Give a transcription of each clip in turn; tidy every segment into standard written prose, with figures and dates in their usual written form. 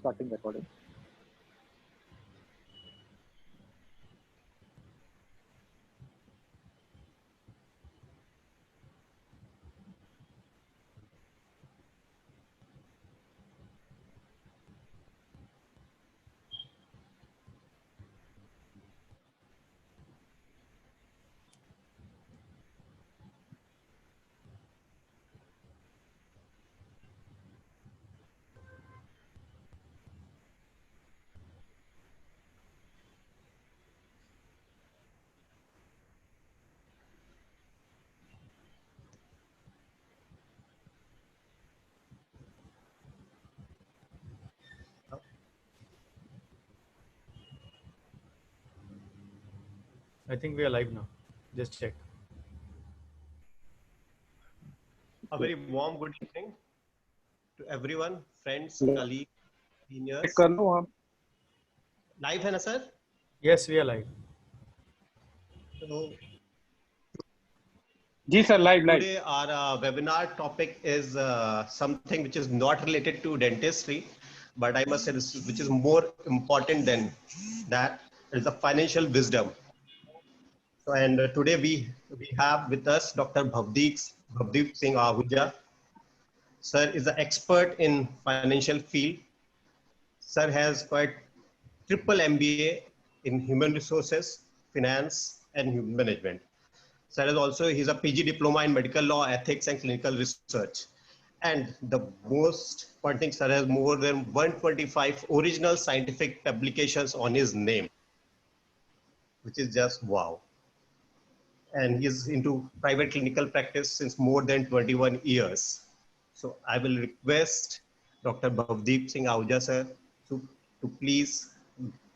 starting recording. I think we are live now. Just check. A very warm good evening to everyone, friends, colleagues, seniors. Live है ना sir? Yes, we are live. So ji sir, live. today our webinar topic is something which is not related to dentistry, but I must say this, which is more important than that, is the financial wisdom. So, and today we have with us Dr. Bhavdeep Singh Ahuja. Sir is an expert in financial field. Sir has quite triple MBA in human resources, finance, and human management. Sir is also, he's a PG diploma in medical law, ethics, and clinical research. And the most important thing, sir has more than 125 original scientific publications on his name, which is just wow. And he's into private clinical practice since more than 21 years. So I will request Dr. Bhavdeep Singh Ahuja sir to please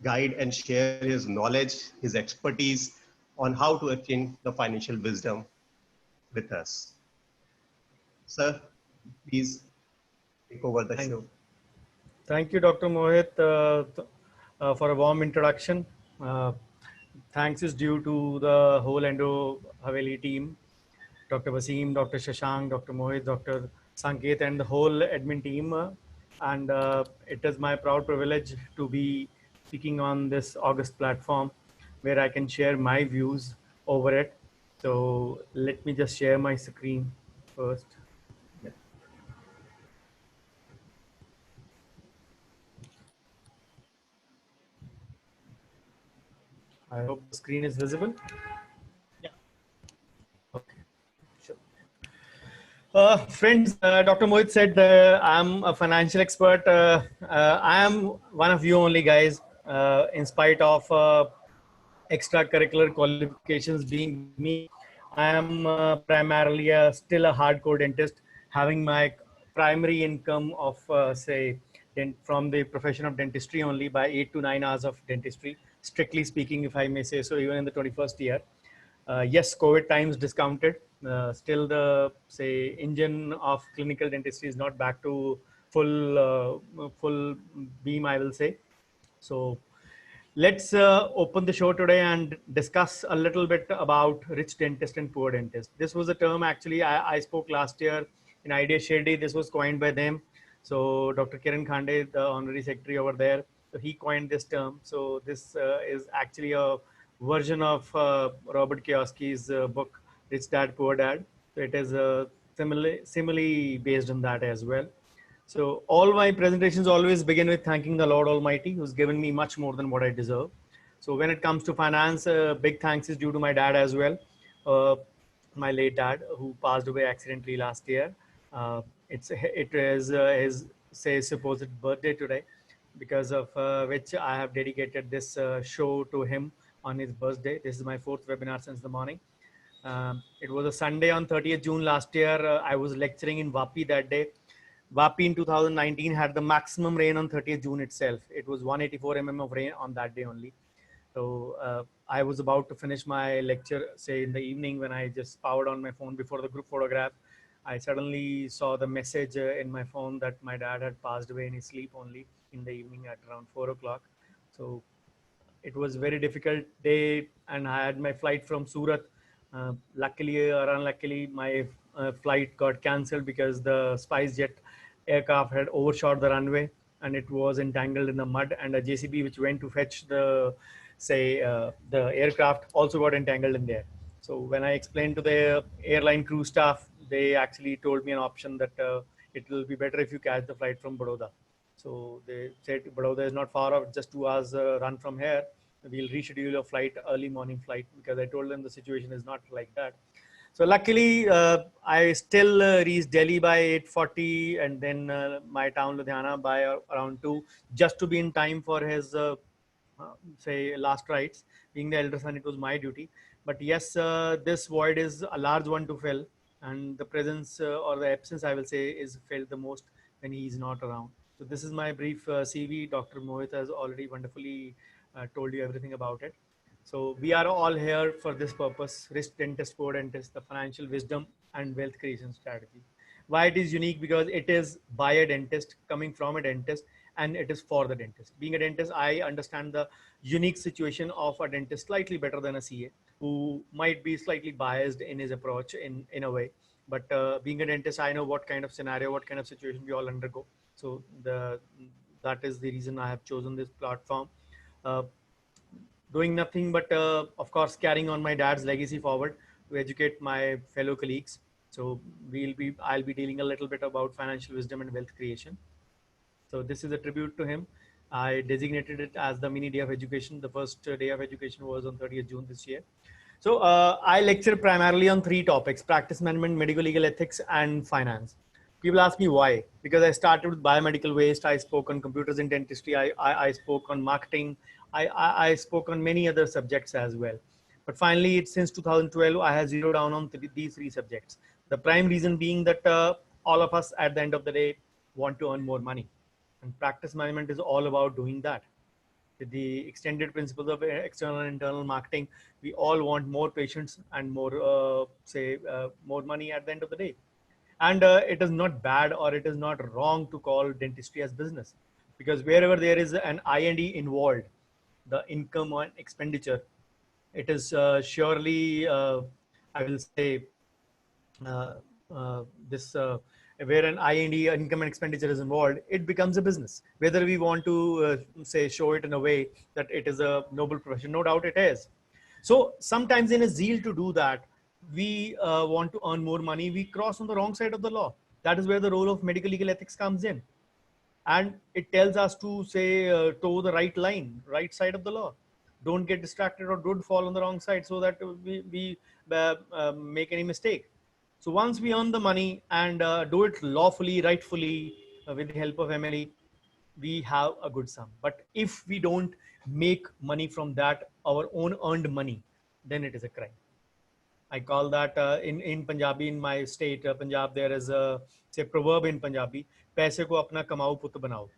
guide and share his knowledge, his expertise on how to attain the financial wisdom with us. Sir, please take over the show. Thank you, Dr. Mohit, for a warm introduction. Thanks is due to the whole Endo Haveli team, Dr. Wasim, Dr. Shashank, Dr. Mohit, Dr. Sanket, and the whole admin team. And it is my proud privilege to be speaking on this August platform where I can share my views over it. So let me just share my screen first. I hope the screen is visible. Yeah. Okay. Friends, Dr. Mohit said I'm a financial expert. I am one of you only, guys, in spite of extracurricular qualifications being me. I am primarily still a hardcore dentist, having my primary income of, say, from the profession of dentistry only by 8 to 9 hours of dentistry, strictly speaking, if I may say so, even in the 21st year. Yes, COVID times discounted. Still, the say engine of clinical dentistry is not back to full beam, I will say. So, let's open the show today and discuss a little bit about rich dentist and poor dentist. This was a term actually I spoke last year in Idea Shady. This was coined by them. So, Dr. Kiran Khande, the honorary secretary over there, so he coined this term. So, this is actually a version of Robert Kiyoski's book, Rich Dad, Poor Dad. So it is similarly based on that as well. So all my presentations always begin with thanking the Lord Almighty, who's given me much more than what I deserve. So when it comes to finance, big thanks is due to my dad as well. My late dad, who passed away accidentally last year. It is his say supposed birthday today, because of which I have dedicated this show to him on his birthday. This is my fourth webinar since the morning. It was a Sunday on 30th June last year. I was lecturing in Vapi that day. Vapi in 2019 had the maximum rain on 30th June itself. It was 184 mm of rain on that day only. So I was about to finish my lecture, say in the evening, when I just powered on my phone before the group photograph. I suddenly saw the message in my phone that my dad had passed away in his sleep only in the evening at around 4 o'clock. So it was a very difficult day, and I had my flight from Surat. Luckily or unluckily, my flight got cancelled because the SpiceJet aircraft had overshot the runway. and it was entangled in the mud, and a JCB which went to fetch the, say, the aircraft also got entangled in there. So when I explained to the airline crew staff, they actually told me an option that it will be better if you catch the flight from Baroda. So they said Baroda is not far off, just 2 hours run from here. We'll reschedule a flight, early morning flight, because I told them the situation is not like that. So luckily, I still reached Delhi by 8:40, and then my town Ludhiana by around 2, just to be in time for his say last rites. Being the elder son, it was my duty. But yes, this void is a large one to fill, and the presence or the absence, I will say, is felt the most when he is not around. So this is my brief CV. Dr. Mohit has already wonderfully told you everything about it. So we are all here for this purpose: risk dentist, core dentist, the financial wisdom and wealth creation strategy. Why it is unique? Because it is by a dentist, coming from a dentist, and it is for the dentist. Being a dentist, I understand the unique situation of a dentist slightly better than a CA, who might be slightly biased in his approach in a way. But being a dentist, I know what kind of scenario, what kind of situation we all undergo. So that is the reason I have chosen this platform. Uh, Doing nothing but, of course, carrying on my dad's legacy forward to educate my fellow colleagues. So I'll be dealing a little bit about financial wisdom and wealth creation. So this is a tribute to him. I designated it as the mini day of education. The first day of education was on 30th June this year. So I lecture primarily on 3 topics: practice management, medical legal ethics, and finance. People ask me why. Because I started with biomedical waste. I spoke on computers in dentistry. I spoke on marketing. I spoke on many other subjects as well. But finally, since 2012, I have zeroed down on these 3 subjects. The prime reason being that all of us at the end of the day want to earn more money. And practice management is all about doing that. With the extended principles of external and internal marketing, we all want more patients and more, more money at the end of the day. And it is not bad or it is not wrong to call dentistry as business, because wherever there is an I&E involved, the income and expenditure, it is surely, I will say, uh, this where an I&E, income and expenditure, is involved, it becomes a business. Whether we want to say show it in a way that it is a noble profession, no doubt it is. So sometimes in a zeal to do that, we want to earn more money, we cross on the wrong side of the law. That is where the role of medical legal ethics comes in, and it tells us to say toe the right line, right side of the law. Don't get distracted or don't fall on the wrong side, so that we make any mistake. So once we earn the money and do it lawfully, rightfully, with the help of MLE, we have a good sum. But if we don't make money from that, our own earned money, then it is a crime. I call that in Punjabi, in my state, Punjab, there is a say proverb in Punjabi: "Paise ko apna kamao put banao."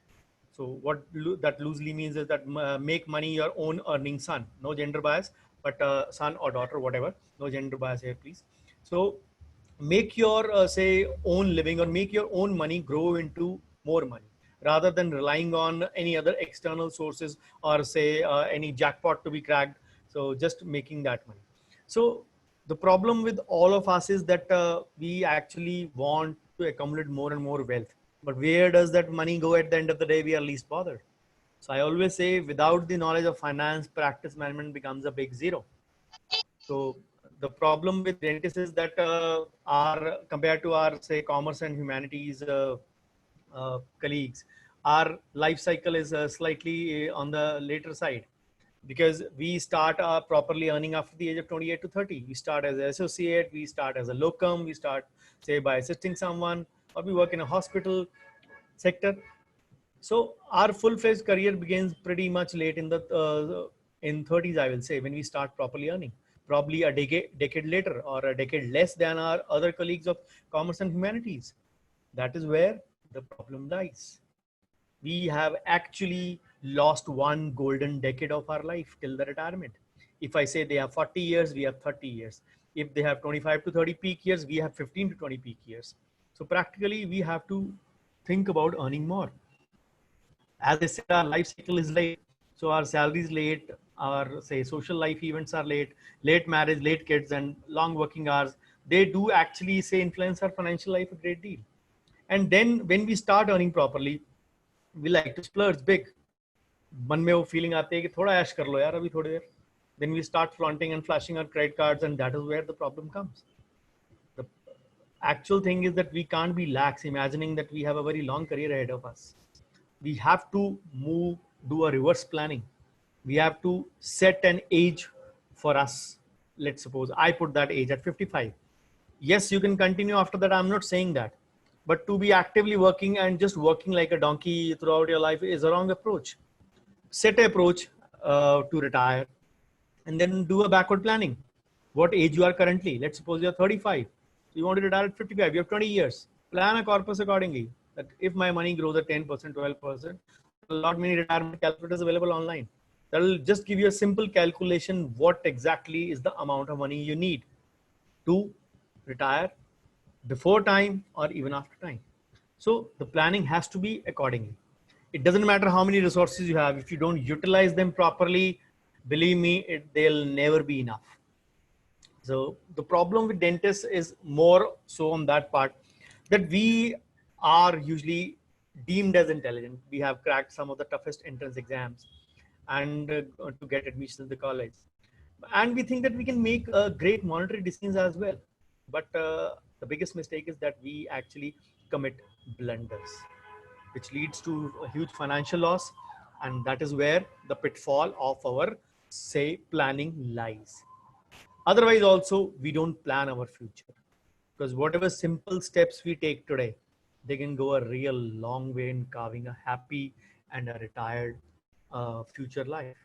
So what that loosely means is that make money your own earning son. No gender bias, but son or daughter, whatever. No gender bias here, please. So make your say own living, or make your own money grow into more money, rather than relying on any other external sources, or say any jackpot to be cracked. So just making that money. So the problem with all of us is that we actually want to accumulate more and more wealth, but where does that money go at the end of the day? We are least bothered. So I always say, without the knowledge of finance, practice management becomes a big zero. So the problem with dentists is that our, compared to our say commerce and humanities colleagues, our life cycle is slightly on the later side, because we start properly earning after the age of 28 to 30. We start as an associate, we start as a locum, we start say by assisting someone, or we work in a hospital sector. So our full-fledged career begins pretty much late in 30s, I will say, when we start properly earning. Probably a decade later, or a decade less than our other colleagues of commerce and humanities. That is where the problem lies. We have actually lost one golden decade of our life till the retirement. If I say they have 40 years, we have 30 years. If they have 25 to 30 peak years, we have 15 to 20 peak years. So practically, we have to think about earning more. As I said, our life cycle is late. So our salary is late, our say social life events are late, late marriage, late kids, and long working hours. They do actually say influence our financial life a great deal. And then when we start earning properly, we like to splurge big. मन में वो feeling आती है कि थोड़ा ऐश कर लो यार अभी थोड़ी देर. Then we start flaunting and flashing our credit cards, and that is where the problem comes. The actual thing is that we can't be lax imagining that we have a very long career ahead of us. We have to do a reverse planning. We have to set an age for us. Let's suppose I put that age at 55. Yes, you can continue after that. I'm not saying that. But to be actively working and just working like a donkey throughout your life is a wrong approach. Set an approach to retire and then do a backward planning. What age you are currently. Let's suppose you're 35. You want to retire at 55. You have 20 years. Plan a corpus accordingly. That if my money grows at 10%, 12%, a lot many retirement calculators available online. That will just give you a simple calculation what exactly is the amount of money you need to retire before time or even after time. So the planning has to be accordingly. It doesn't matter how many resources you have. If you don't utilize them properly, believe me, they'll never be enough. So the problem with dentists is more so on that part that we are usually deemed as intelligent. We have cracked some of the toughest entrance exams and to get admission to the college. And we think that we can make great monetary decisions as well. But the biggest mistake is that we actually commit blunders, which leads to a huge financial loss. And that is where the pitfall of our, say, planning lies. Otherwise, also, we don't plan our future because whatever simple steps we take today, they can go a real long way in carving a happy and a retired future life.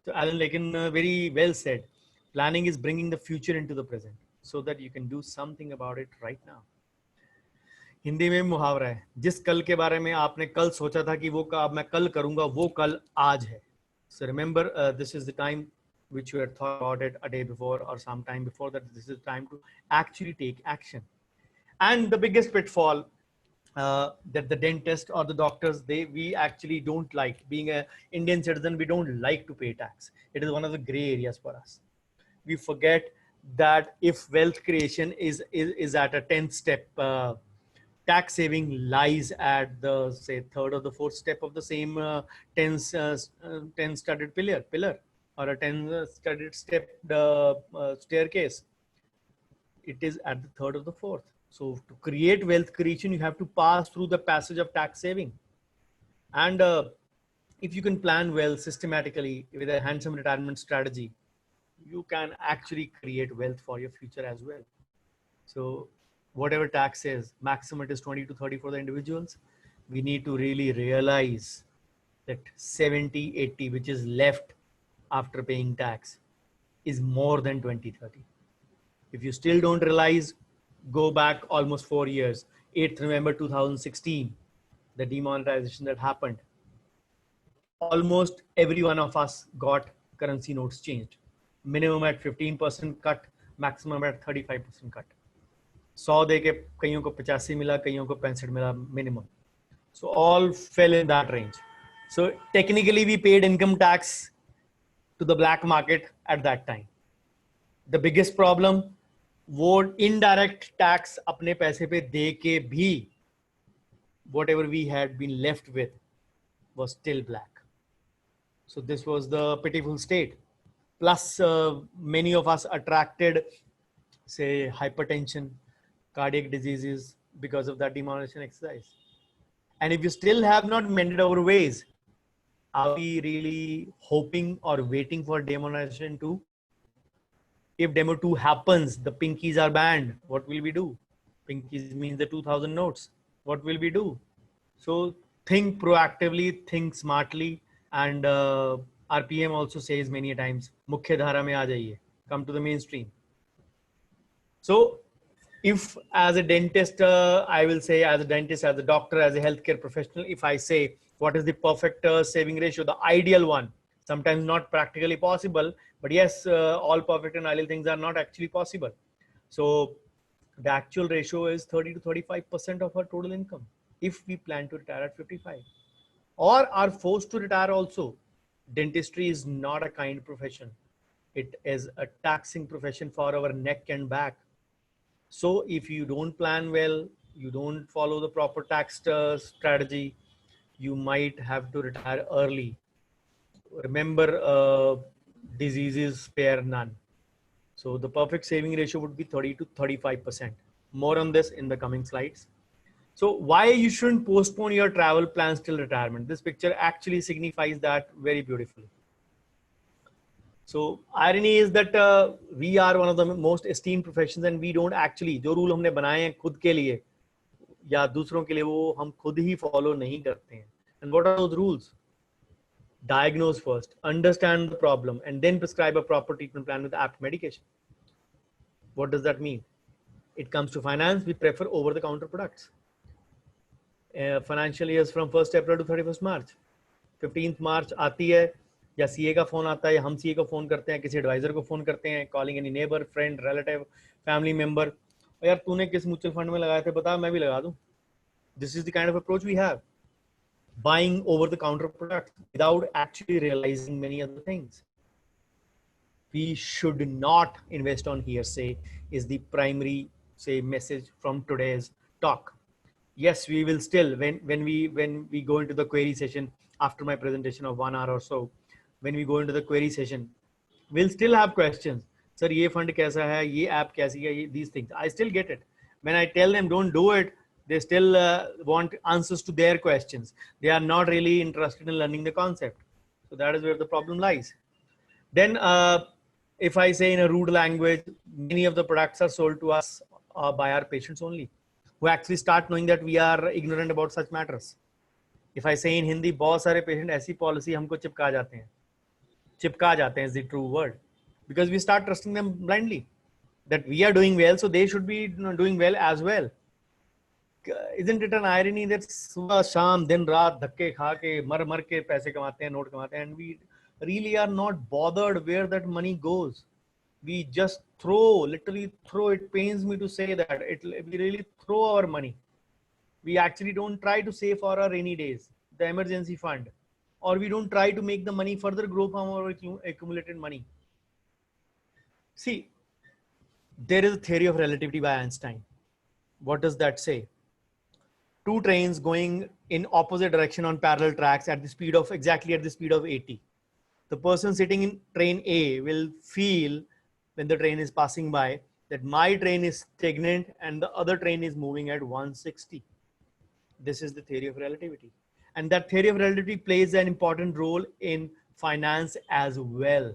So Alan Lakin very well said, planning is bringing the future into the present so that you can do something about it right now. Hindi में मुहावरा है, जिस कल के बारे में आपने कल सोचा था कि वो काम मैं कल करूंगा, वो कल आज है. So remember, this is the time which you had thought about it a day before or some time before that. This is time to actually take action. And the biggest pitfall that the dentist or the doctors, we actually don't like. Being an Indian citizen, we don't like to pay tax. It is one of the gray areas for us. We forget that if wealth creation is at a 10th step, tax saving lies at the, say, third or the fourth step of the same 10 studded pillar or a 10 studded step staircase. It is at the third or the fourth. So to create wealth creation, you have to pass through the passage of tax saving. And if you can plan well systematically with a handsome retirement strategy, you can actually create wealth for your future as well. So whatever tax is, maximum it is 20 to 30 for the individuals. We need to really realize that 70, 80, which is left after paying tax, is more than 20, 30. If you still don't realize, go back almost 4 years, 8th November 2016, the demonetization that happened. Almost every one of us got currency notes changed. Minimum at 15% cut, maximum at 35% cut. 100 दे के कईयों को 85 मिला, कईयों को 65 मिला minimum. So all fell in that range. So technically we paid income tax to the black market at that time. The biggest problem, वो indirect tax अपने पैसे पे दे के भी whatever we had been left with was still black. So this was the pitiful state. Plus many of us attracted, say, hypertension, cardiac diseases because of that demonetization exercise. And if you still have not mended our ways, are we really hoping or waiting for demonetization 2? If demo 2 happens, the pinkies are banned, what will we do? Pinkies means the 2000 notes. What will we do? So think proactively, think smartly, and RPM also says many times, मुख्य धारा में आ जाइए, come to the mainstream. So if as a dentist, I will say as a dentist, as a doctor, as a healthcare professional, if I say what is the perfect saving ratio, the ideal one, sometimes not practically possible, but yes, all perfect and ideal things are not actually possible. So the actual ratio is 30 to 35% of our total income if we plan to retire at 55 or are forced to retire also. Dentistry is not a kind profession. It is a taxing profession for our neck and back. So if you don't plan well, you don't follow the proper tax strategy, you might have to retire early. Remember, diseases spare none. So the perfect saving ratio would be 30 to 35%. More on this in the coming slides. So why you shouldn't postpone your travel plans till retirement? This picture actually signifies that very beautifully. So irony is that we are one of the most esteemed professions and we don't actually, जो rule हमने बनाए हैं खुद के लिए या दूसरों के लिए, वो हम खुद ही follow नहीं करते हैं. And what are those rules? Diagnose first, understand the problem, and then prescribe a proper treatment plan with apt medication. What does that mean? It comes to finance, we prefer over-the-counter products. Financial years from 1st April to 31st March. 15th March आती है या CA का phone आता है या हम CA को phone करते हैं, किसी एडवाइजर को फोन करते हैं, calling any neighbour, friend, relative, family member, यार तूने किस म्यूचुअल फंड में लगाए थे बता, मैं भी लगा दूं. This is the kind of approach we have. Buying over the counter products without actually realizing many other things. We should not invest on hearsay is the primary message from today's talk. Yes, we will still, when we go into the query session after my presentation of 1 hour or so, when we go into the query session, we'll still have questions. Sir, ये fund कैसा है, ये app कैसी है, these things. I still get it. When I tell them don't do it, they still want answers to their questions. They are not really interested in learning the concept. So that is where the problem lies. Then if I say in a rude language, many of the products are sold to us by our patients only, who actually start knowing that we are ignorant about such matters. If I say in Hindi, बहुत सारे patient ऐसी policy हमको चिपका जाते हैं. चिपका जाते हैं is the true word, because we start trusting them blindly that we are doing well, so they should be doing well as well. Isn't it an irony that सुबह शाम दिन रात धक्के खा के मर मर के पैसे कमाते हैं, नोट कमाते हैं, and we really are not bothered where that money goes. We just literally throw. It pains me to say that we really throw our money. We actually don't try to save for our rainy days, the emergency fund, or we don't try to make the money further grow from our accumulated money. See, there is a theory of relativity by Einstein. What does that say? Two trains going in opposite direction on parallel tracks at the speed of exactly at the speed of 80. The person sitting in train A will feel when the train is passing by that my train is stagnant and the other train is moving at 160. This is the theory of relativity. And that theory of relativity plays an important role in finance as well.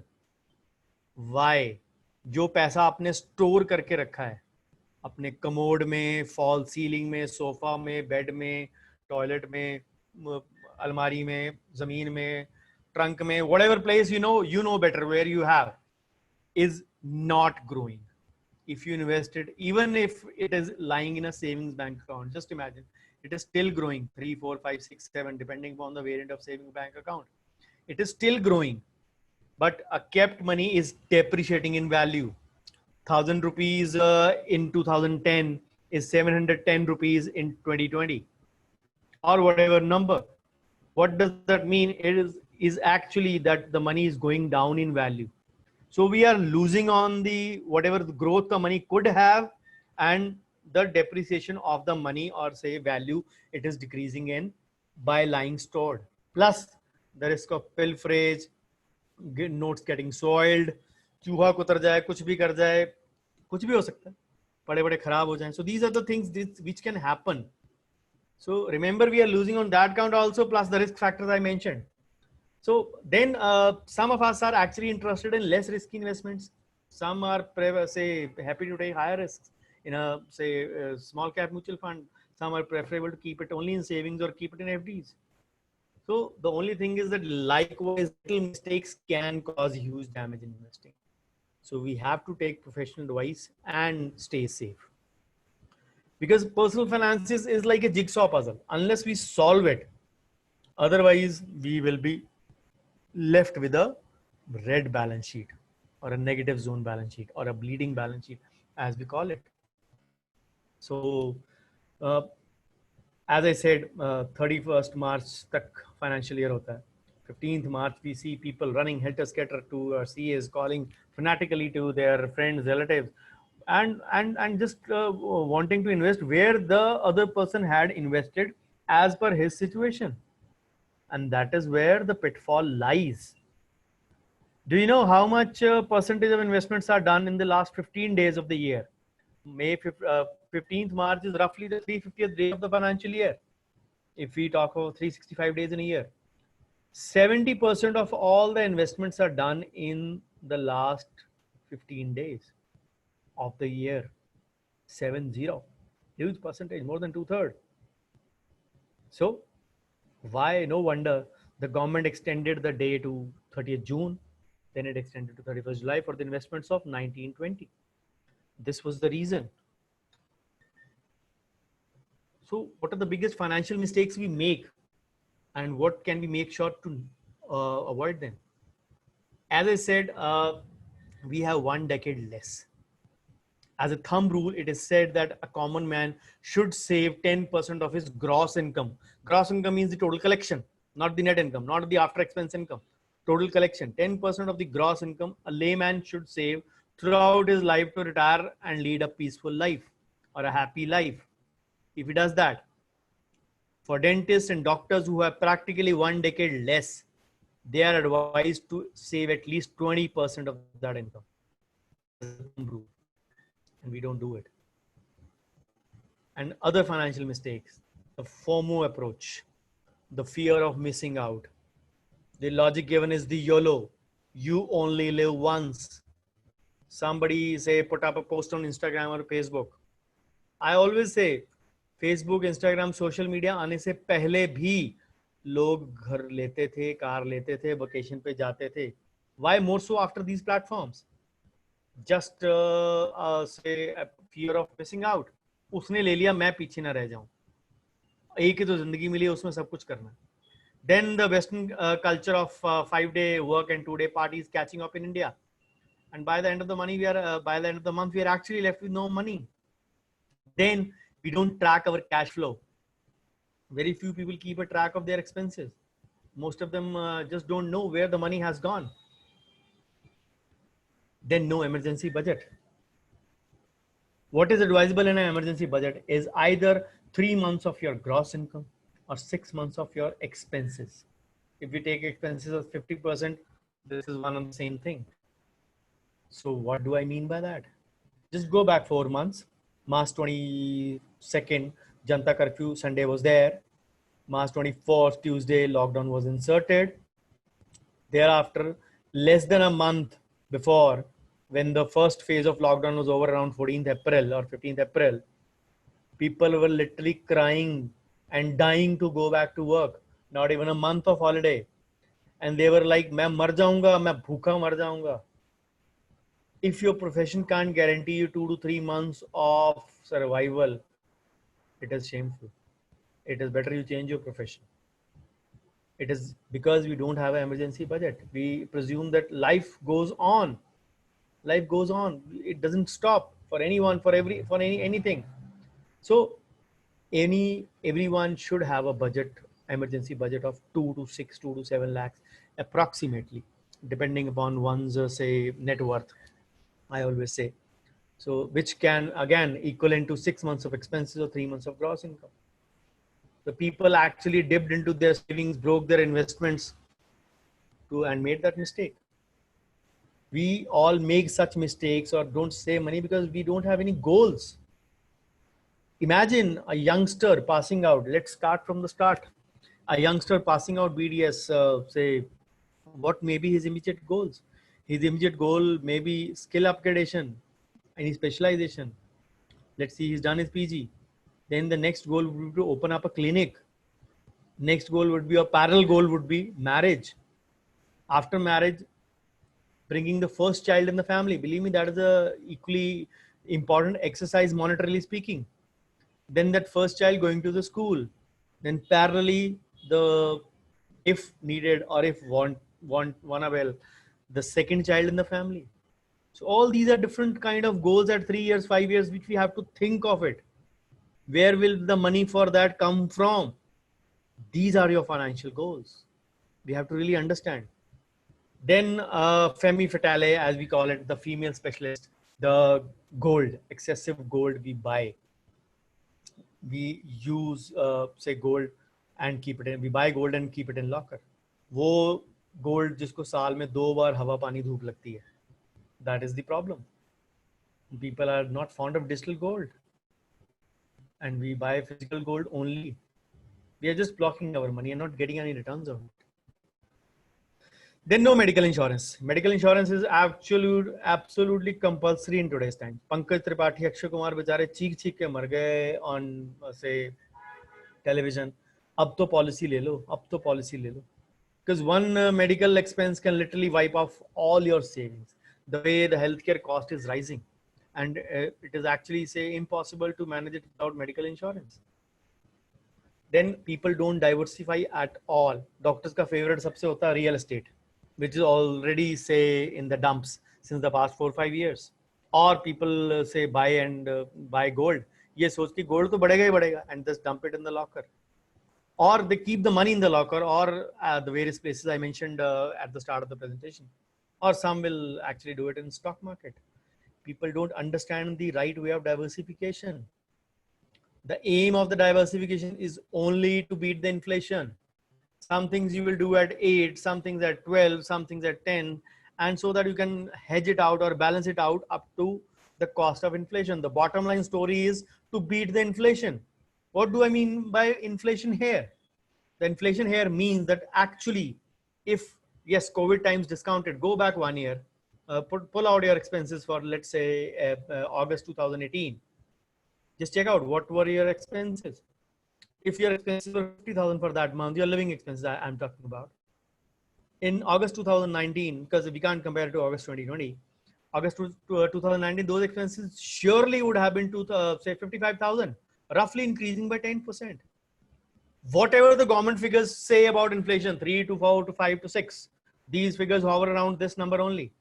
Why? जो पैसा आपने store करके रखा है अपने commode में, fall ceiling में, sofa में, बेड में, टॉयलेट में, अलमारी में, जमीन में, trunk में, whatever place you know better where you have, is not growing. If you invest it, even if it is lying in a savings bank account, just imagine it is still growing 3, 4, 5, 6, 7, depending upon the variant of savings bank account. It is still growing, but a kept money is depreciating in value. 1,000 rupees in 2010 is 710 rupees in 2020, or whatever number. What does that mean? It is actually that the money is going down in value. So we are losing on the whatever the growth the money could have, and the depreciation of the money or say value, it is decreasing in by lying stored. Plus the risk of pilferage, notes getting soiled, चूहा कुतर जाए, कुछ भी कर जाए, कुछ भी हो सकता है, बड़े बड़े खराब हो जाएं. So these are the things which can happen. So remember, we are losing on that count also, plus the risk factors I mentioned. So then some of us are actually interested in less risky investments. Some are say happy to take higher risks in a small cap mutual fund. Some are preferable to keep it only in savings or keep it in FDs. So the only thing is that likewise little mistakes can cause huge damage in investing. So we have to take professional advice and stay safe. Because personal finances is like a jigsaw puzzle. Unless we solve it, otherwise we will be left with a red balance sheet or a negative zone balance sheet or a bleeding balance sheet, as we call it. So as I said, 31st March tak financial year hota hai. 15th March we see people running helter-skelter to CAs, calling fanatically to their friends, relatives, and just wanting to invest where the other person had invested as per his situation. And that is where the pitfall lies. Do you know how much percentage of investments are done in the last 15 days of the year? 15th March is roughly the 350th day of the financial year. If we talk about 365 days in a year, 70% of all the investments are done in the last 15 days of the year. 70. Huge percentage, more than two-thirds. So why? No wonder the government extended the day to 30th June, then it extended to 31st July for the investments of 1920. This was the reason. So what are the biggest financial mistakes we make, and what can we make sure to avoid them? As I said, we have 1 decade less. As a thumb rule, it is said that a common man should save 10% of his gross income. Gross income means the total collection, not the net income, not the after expense income. Total collection, 10% of the gross income a layman should save throughout his life to retire and lead a peaceful life or a happy life. If he does that, for dentists and doctors who have practically 1 decade less, they are advised to save at least 20% of that income. And we don't do it. And other financial mistakes, the FOMO approach, the fear of missing out. The logic given is the YOLO, you only live once. Somebody say put up a post on Instagram or Facebook. I always say Facebook, Instagram, social media आने से पहले भी लोग घर लेते थे, car लेते थे, vacation पे जाते थे. Why more so after these platforms? Just say a fear of missing out. उसने ले लिया, मैं पीछे ना रह जाऊं. एक ही तो जिंदगी मिली है, उसमें सब कुछ करना है. Then the Western culture of 5-day work and 2-day parties catching up in India. And by the end of the by the end of the month, we are actually left with no money. Then we don't track our cash flow. Very few people keep a track of their expenses. Most of them just don't know where the money has gone. Then no emergency budget. What is advisable in an emergency budget is either 3 months of your gross income or 6 months of your expenses. If we take expenses as 50%, this is one and the same thing. So what do I mean by that? Just go back 4 months. March 22nd, Janta curfew, Sunday was there. March 24th, Tuesday, lockdown was inserted. Thereafter, less than a month before, when the first phase of lockdown was over around 14th April or 15th April, people were literally crying and dying to go back to work. Not even a month of holiday. And they were like, मैं मर जाऊंगा, मैं भूखा मर जाऊंगा. If your profession can't guarantee you 2 to 3 months of survival, it is shameful. It is better you change your profession. It is because we don't have an emergency budget. We presume that life goes on. Life goes on. It doesn't stop for anyone, for anything. So everyone should have a budget, emergency budget of 2 to 6, 2 to 7 lakhs approximately, depending upon one's say net worth. I always say. So which can again equivalent to 6 months of expenses or 3 months of gross income. The people actually dipped into their savings, broke their investments and made that mistake. We all make such mistakes or don't save money because we don't have any goals. Imagine a youngster passing out. Let's start from the start. A youngster passing out BDS, say, what may be his immediate goals? His immediate goal may be skill upgradation, any specialization. Let's see, he's done his PG. Then the next goal would be to open up a clinic. Next goal would be, a parallel goal would be marriage. After marriage, bringing the first child in the family. Believe me, that is a equally important exercise, monetarily speaking. Then that first child going to the school. Then parallelly, if needed or if wanna the second child in the family. So all these are different kind of goals at 3 years, 5 years, which we have to think of it. Where will the money for that come from? These are your financial goals. We have to really understand. Then femme fatale, as we call it, the female specialist, the gold, excessive gold we buy. We use, say, gold and keep it in, we buy gold and keep it in locker. वो gold जिसको साल में 2 बार हवा पानी धूप लगती है, that is the problem. People are not fond of digital gold, and we buy physical gold only. We are just blocking our money and not getting any returns on it. Then no medical insurance. Medical insurance is absolutely compulsory in today's time. Pankaj Tripathi, Akshay Kumar बेचारे चीख के मर गए on say television. अब तो policy ले लो, अब तो policy ले लो. Because one medical expense can literally wipe off all your savings. The way the healthcare cost is rising, and it is actually say impossible to manage it without medical insurance. Then people don't diversify at all. Doctors का favorite सबसे होता है real estate, which is already say in the dumps since the past 4-5 years. Or people say buy gold. ये सोच के gold तो बढ़ेगा ही बढ़ेगा and just dump it in the locker. Or they keep the money in the locker or the various places I mentioned at the start of the presentation. Or some will actually do it in stock market. People don't understand the right way of diversification. The aim of the diversification is only to beat the inflation. Some things you will do at 8, some things at 12, some things at 10, and so that you can hedge it out or balance it out up to the cost of inflation. The bottom line story is to beat the inflation. What do I mean by inflation here? The inflation here means that actually, if yes, COVID times discounted, go back 1 year, pull out your expenses for let's say August 2018. Just check out what were your expenses. If your expenses were 50,000 for that month, your living expenses I'm talking about. In August 2019, because we can't compare it to August 2020, August 2019, those expenses surely would have been to say 55,000, roughly increasing by 10%. Whatever the government figures say about inflation, 3 to 4 to 5 to 6, these figures hover around this number only.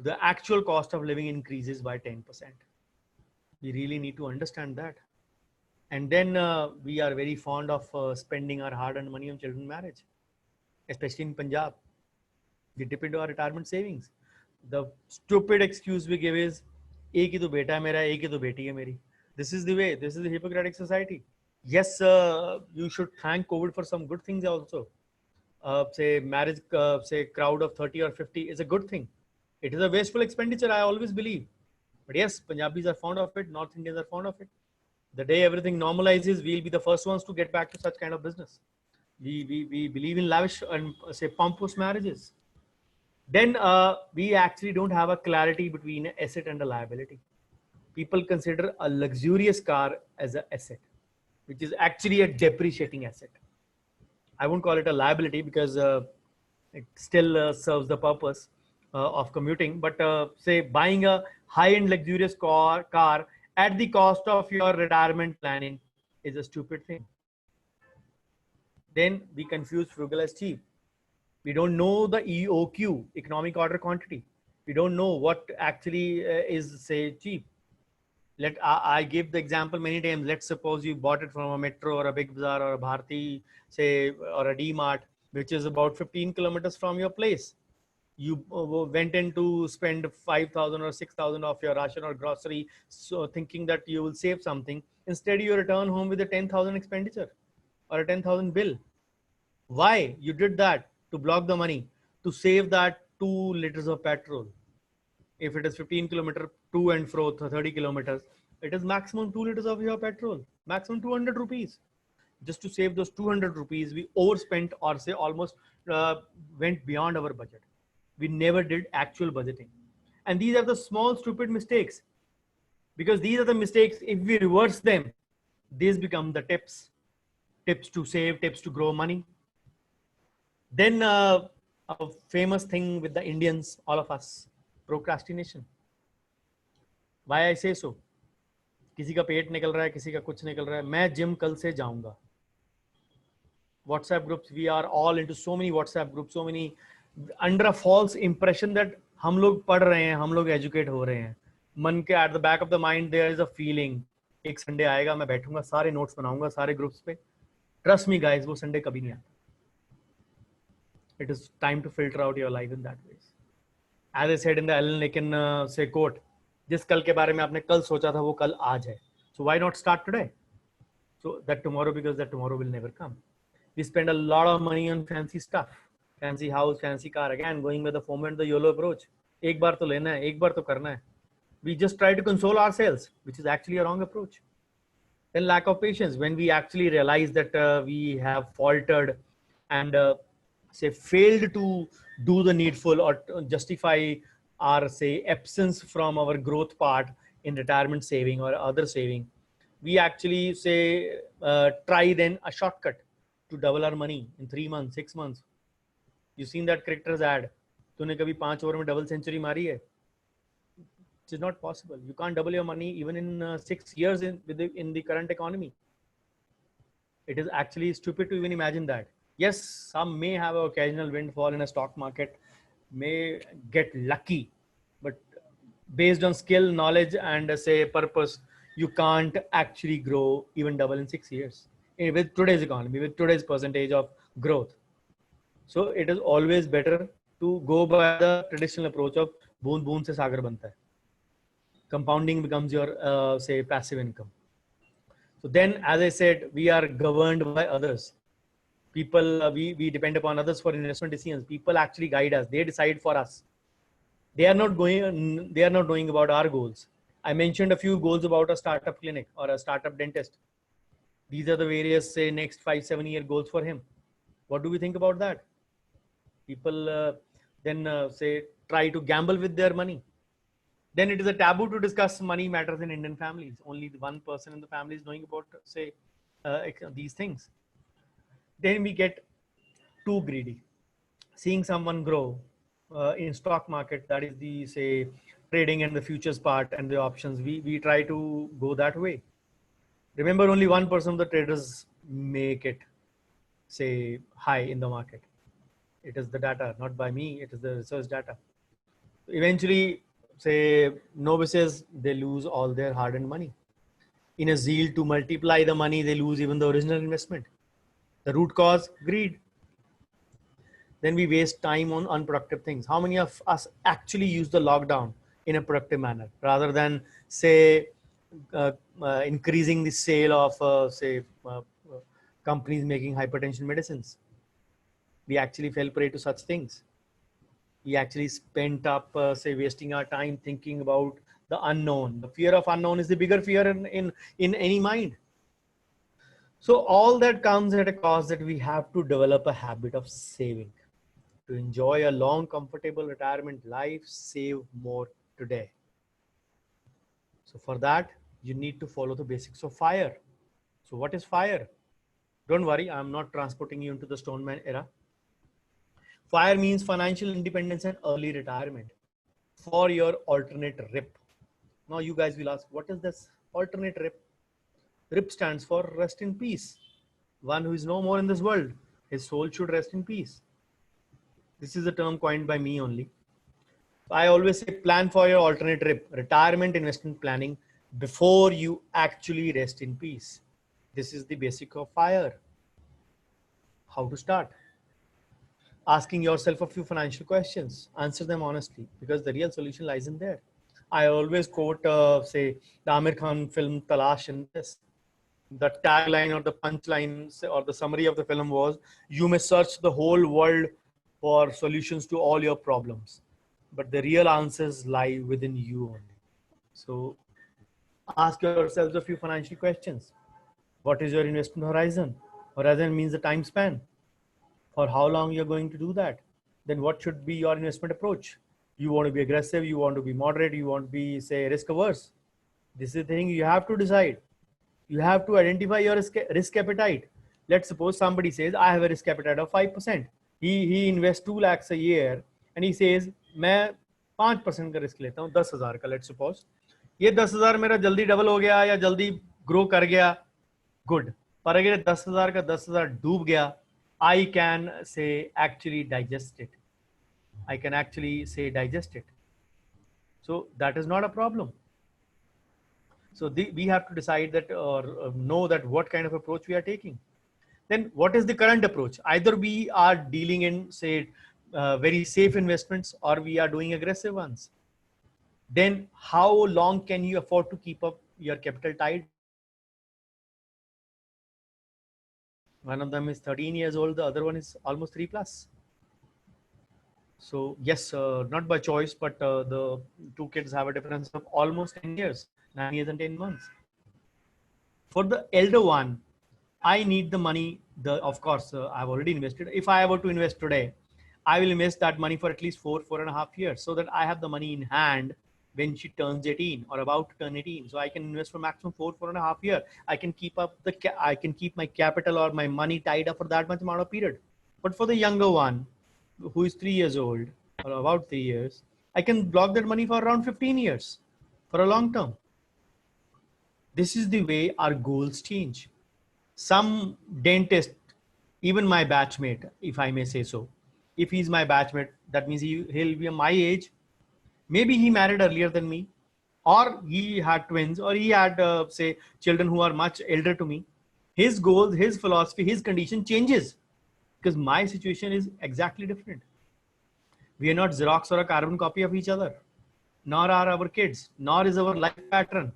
The actual cost of living increases by 10%. We really need to understand that. And then we are very fond of spending our hard-earned money on children marriage, especially in Punjab. We dip into our retirement savings. The stupid excuse we give is, "Ek hi to beta hai mera, ek hi to beti hai meri." This is the way. This is the Hippocratic society. Yes, you should thank COVID for some good things also. Say marriage, say crowd of 30 or 50 is a good thing. It is a wasteful expenditure, I always believe. But yes, Punjabis are fond of it. North Indians are fond of it. The day everything normalizes, we'll be the first ones to get back to such kind of business. We believe in lavish and say pompous marriages. Then we actually don't have a clarity between an asset and a liability. People consider a luxurious car as an asset, which is actually a depreciating asset. I won't call it a liability because it still serves the purpose of commuting. But say buying a high-end luxurious car at the cost of your retirement planning is a stupid thing. Then we confuse frugal as cheap. We don't know the EOQ, economic order quantity. We don't know what actually is say cheap. I give the example many times. Let's suppose you bought it from a Metro or a Big Bazaar or a Bharti, say, or a D-Mart, which is about 15 kilometers from your place. You went in to spend 5,000 or 6,000 of your ration or grocery, so thinking that you will save something. Instead, you return home with a 10,000 expenditure or a 10,000 bill. Why? You did that to block the money, to save that 2 liters of petrol. If it is 15 kilometers to and fro, 30 kilometers, it is maximum 2 liters of your petrol, maximum 200 rupees. Just to save those 200 rupees, we overspent or say almost went beyond our budget. We never did actual budgeting. And these are the small, stupid mistakes. Because these are the mistakes, if we reverse them, these become the tips. Tips to save, tips to grow money. Then a famous thing with the Indians, all of us, procrastination. Why I say so? किसी का पेट निकल रहा है, किसी का कुछ निकल रहा है. मैं जिम कल से जाऊंगा. WhatsApp groups, we are all into so many WhatsApp groups, so many, under a false impression that हम लोग पढ़ रहे हैं, हम लोग educate हो रहे हैं. मन के at the back of the mind there is a feeling, एक संडे आएगा, मैं बैठूंगा, सारे नोट्स बनाऊंगा, सारे ग्रुप्स पे. Trust me guys, वो संडे कभी नहीं आता. It is time to filter out your life in that way. As I said in the Alan Lincoln say quote, जिस कल के बारे में आपने कल सोचा था वो कल आज है. So why not start today? So that tomorrow, because that tomorrow will never come. We spend a lot of money on fancy stuff, fancy house, fancy car. Again, going with the FOMO and the YOLO approach. एक बार तो लेना है, एक बार तो करना है. We just try to console ourselves, which is actually a wrong approach. Then lack of patience, when we actually realize that we have faltered and say failed to do the needful or to justify our say absence from our growth part in retirement saving or other saving, we actually say try then a shortcut to double our money in 3 months, 6 months. You seen that cricketers ad, तूने कभी 5 over में double century मारी है? Which is not possible. You can't double your money even in 6 years in the current economy. It is actually stupid to even imagine that. Yes, some may have an occasional windfall in a stock market, may get lucky, but based on skill, knowledge, and say purpose, you can't actually grow even double in 6 years with today's economy, with today's percentage of growth. So it is always better to go by the traditional approach of boon boon se sagar banta hai. Compounding becomes your say passive income. So then, as I said, we are governed by others. People, we depend upon others for investment decisions. People actually guide us. They decide for us. They are not going. They are not knowing about our goals. I mentioned a few goals about a startup clinic or a startup dentist. These are the various say next 5-7 year goals for him. What do we think about that? People then say try to gamble with their money. Then it is a taboo to discuss money matters in Indian families. Only one person in the family is knowing about, say, these things. Then we get too greedy. Seeing someone grow in stock market, that is the, say, trading and the futures part and the options, we try to go that way. Remember, only 1% of the traders make it, say, high in the market. It is the data, not by me. It is the research data. Eventually, say novices, they lose all their hard-earned money. In a zeal to multiply the money, they lose even the original investment. The root cause, greed. Then we waste time on unproductive things. How many of us actually use the lockdown in a productive manner rather than say increasing the sale of companies making hypertension medicines? We actually fell prey to such things. We actually spent up say wasting our time thinking about the unknown. The fear of unknown is the bigger fear in any mind. So all that comes at a cost that we have to develop a habit of saving to enjoy a long comfortable retirement life. Save more today. So for that you need to follow the basics of FIRE. So what is FIRE? Don't worry, I'm not transporting you into the Stoneman era. FIRE means financial independence and early retirement for your alternate RIP. Now you guys will ask, what is this alternate RIP? RIP stands for rest in peace. One who is no more in this world, his soul should rest in peace. This is a term coined by me only. I always say plan for your alternate RIP, retirement investment planning, before you actually rest in peace. This is the basic of FIRE. How to start? Asking yourself a few financial questions, answer them honestly, because the real solution lies in there. I always quote, say, the Amir Khan film Talash in this. The tagline or the punchline or the summary of the film was, you may search the whole world for solutions to all your problems, but the real answers lie within you only. So ask yourselves a few financial questions. What is your investment horizon? Horizon means the time span. For how long you're going to do that? Then what should be your investment approach? You want to be aggressive, you want to be moderate, you want to be, say, risk averse. This is the thing you have to decide. You have to identify your risk appetite. Let's suppose somebody says, I have a risk appetite of 5%. He invests 2 lakhs a year and he says, मैं 5% का risk लेता हूँ 10,000 का. Let's suppose ये 10,000 मेरा जल्दी double हो गया या जल्दी ग्रो कर गया, गुड. पर अगर 10,000 का 10,000 डूब गया, I can say actually digest it. I can actually say digest it. So that is not a problem. So we have to decide that or know that what kind of approach we are taking. Then what is the current approach? Either we are dealing in, say, very safe investments or we are doing aggressive ones. Then how long can you afford to keep up your capital tied One of them is 13 years old. The other one is almost 3 plus. So yes, not by choice, but the two kids have a difference of almost 10 years, 9 years and 10 months. For the elder one, I need the money. Of course, I've already invested. If I were to invest today, I will invest that money for at least 4.5 years, so that I have the money in hand when she turns 18 or about to turn 18. So I can invest for maximum 4.5 years. I can keep up I can keep my capital or my money tied up for that much amount of period. But for the younger one, who is 3 years old or about 3 years, I can block that money for around 15 years for a long term. This is the way our goals change. Some dentist, even my batchmate, if I may say so, if he's my batchmate, that means he'll be my age. Maybe he married earlier than me, or he had twins, or he had, say, children who are much elder to me. His goals, his philosophy, his condition changes because my situation is exactly different. We are not Xerox or a carbon copy of each other, nor are our kids, nor is our life pattern.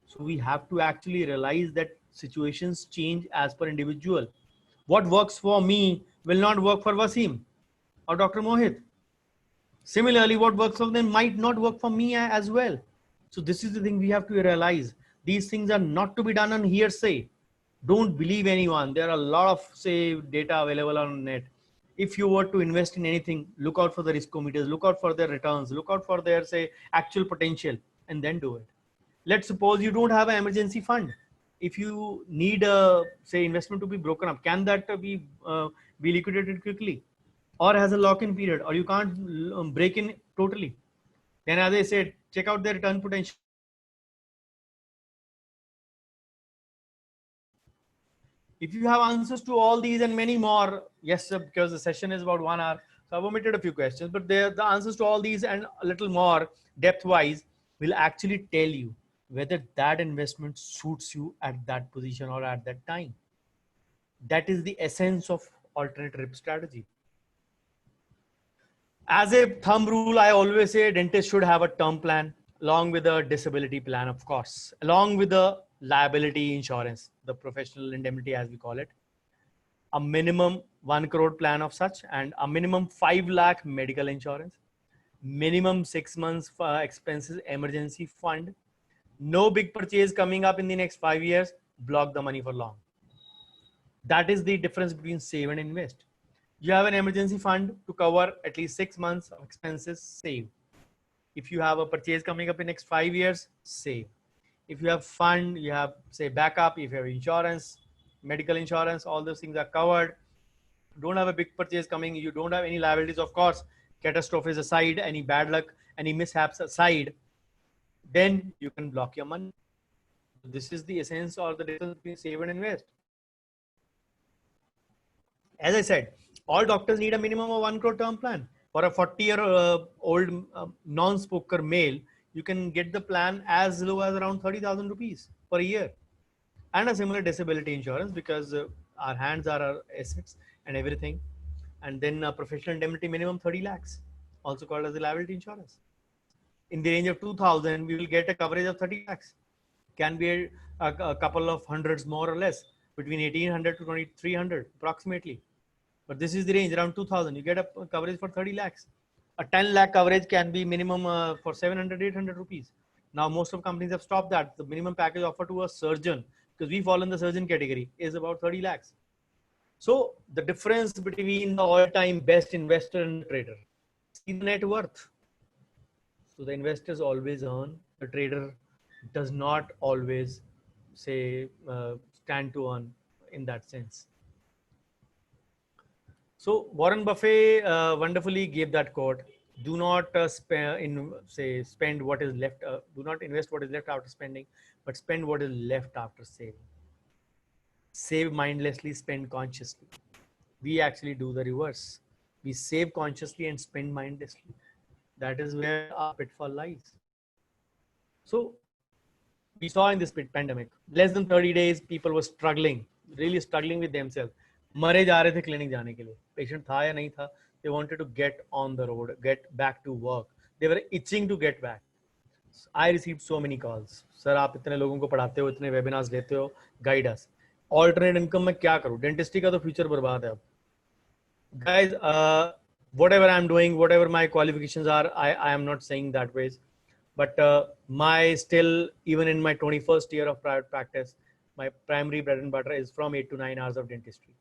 So we have to actually realize that situations change as per individual. What works for me will not work for Wasim or Dr. Mohit. Similarly, what works for them might not work for me as well. So this is the thing we have to realize. These things are not to be done on hearsay. Don't believe anyone. There are a lot of, say, data available on net. If you were to invest in anything, look out for the riskometers, look out for their returns, look out for their, say, actual potential, and then do it. Let's suppose you don't have an emergency fund. If you need a, say, investment to be broken up, can that be liquidated quickly, or has a lock-in period, or you can't break in totally? Then, as I said, check out their return potential. If you have answers to all these and many more, yes, sir, because the session is about 1 hour, so I've omitted a few questions, but the answers to all these and a little more depth-wise will actually tell you whether that investment suits you at that position or at that time. That is the essence of alternate rip strategy. As a thumb rule, I always say dentists should have a term plan along with a disability plan, of course, along with the liability insurance, the professional indemnity as we call it, a minimum 1 crore plan of such, and a minimum 5 lakh medical insurance, minimum 6 months expenses emergency fund, no big purchase coming up in the next 5 years, block the money for long. That is the difference between save and invest. You have an emergency fund to cover at least 6 months of expenses, save. If you have a purchase coming up in next 5 years, save. If you have fund, you have, say, backup, if you have insurance, medical insurance, all those things are covered. Don't have a big purchase coming, you don't have any liabilities, of course, catastrophes aside, any bad luck, any mishaps aside, then you can block your money. This is the essence or the difference between save and invest. As I said, all doctors need a minimum of 1 crore term plan. For a 40-year-old non-smoker male, you can get the plan as low as around 30,000 rupees per year. And a similar disability insurance, because our hands are our assets and everything. And then a professional indemnity minimum 30 lakhs, also called as the liability insurance. In the range of 2000, we will get a coverage of 30 lakhs. Can be a couple of hundreds more or less, between 1800 to 2300 approximately. But this is the range around 2000. You get a coverage for 30 lakhs. A 10 lakh coverage can be minimum for 700, 800 rupees. Now, most of companies have stopped that. The minimum package offered to a surgeon, because we fall in the surgeon category, is about 30 lakhs. So the difference between the all-time best investor and the trader, see the net worth. So the investors always earn. The trader does not always, say, stand to earn in that sense. So Warren Buffett wonderfully gave that quote: "Do not spend what is left. Do not invest what is left after spending, but spend what is left after saving. Save mindlessly, spend consciously." We actually do the reverse. We save consciously and spend mindlessly. That is where our pitfall lies. So we saw in this pandemic, less than 30 days, people were struggling, really struggling with themselves. मरे जा रहे थे clinic जाने के लिए. Patient था या नहीं था. They wanted to get on the road, get back to work. They were itching to get back. I received so many calls. Sir, आप इतने लोगों को पढ़ाते हो, इतने webinars देते हो, guide us. alternate income में क्या करूँ? Dentistry का तो future बर्बाद है अब. Guys, whatever I'm doing, whatever my qualifications are, I am not saying that ways. But my still, even in my 21st year of private practice, my primary bread and butter is from 8 to 9 hours of dentistry.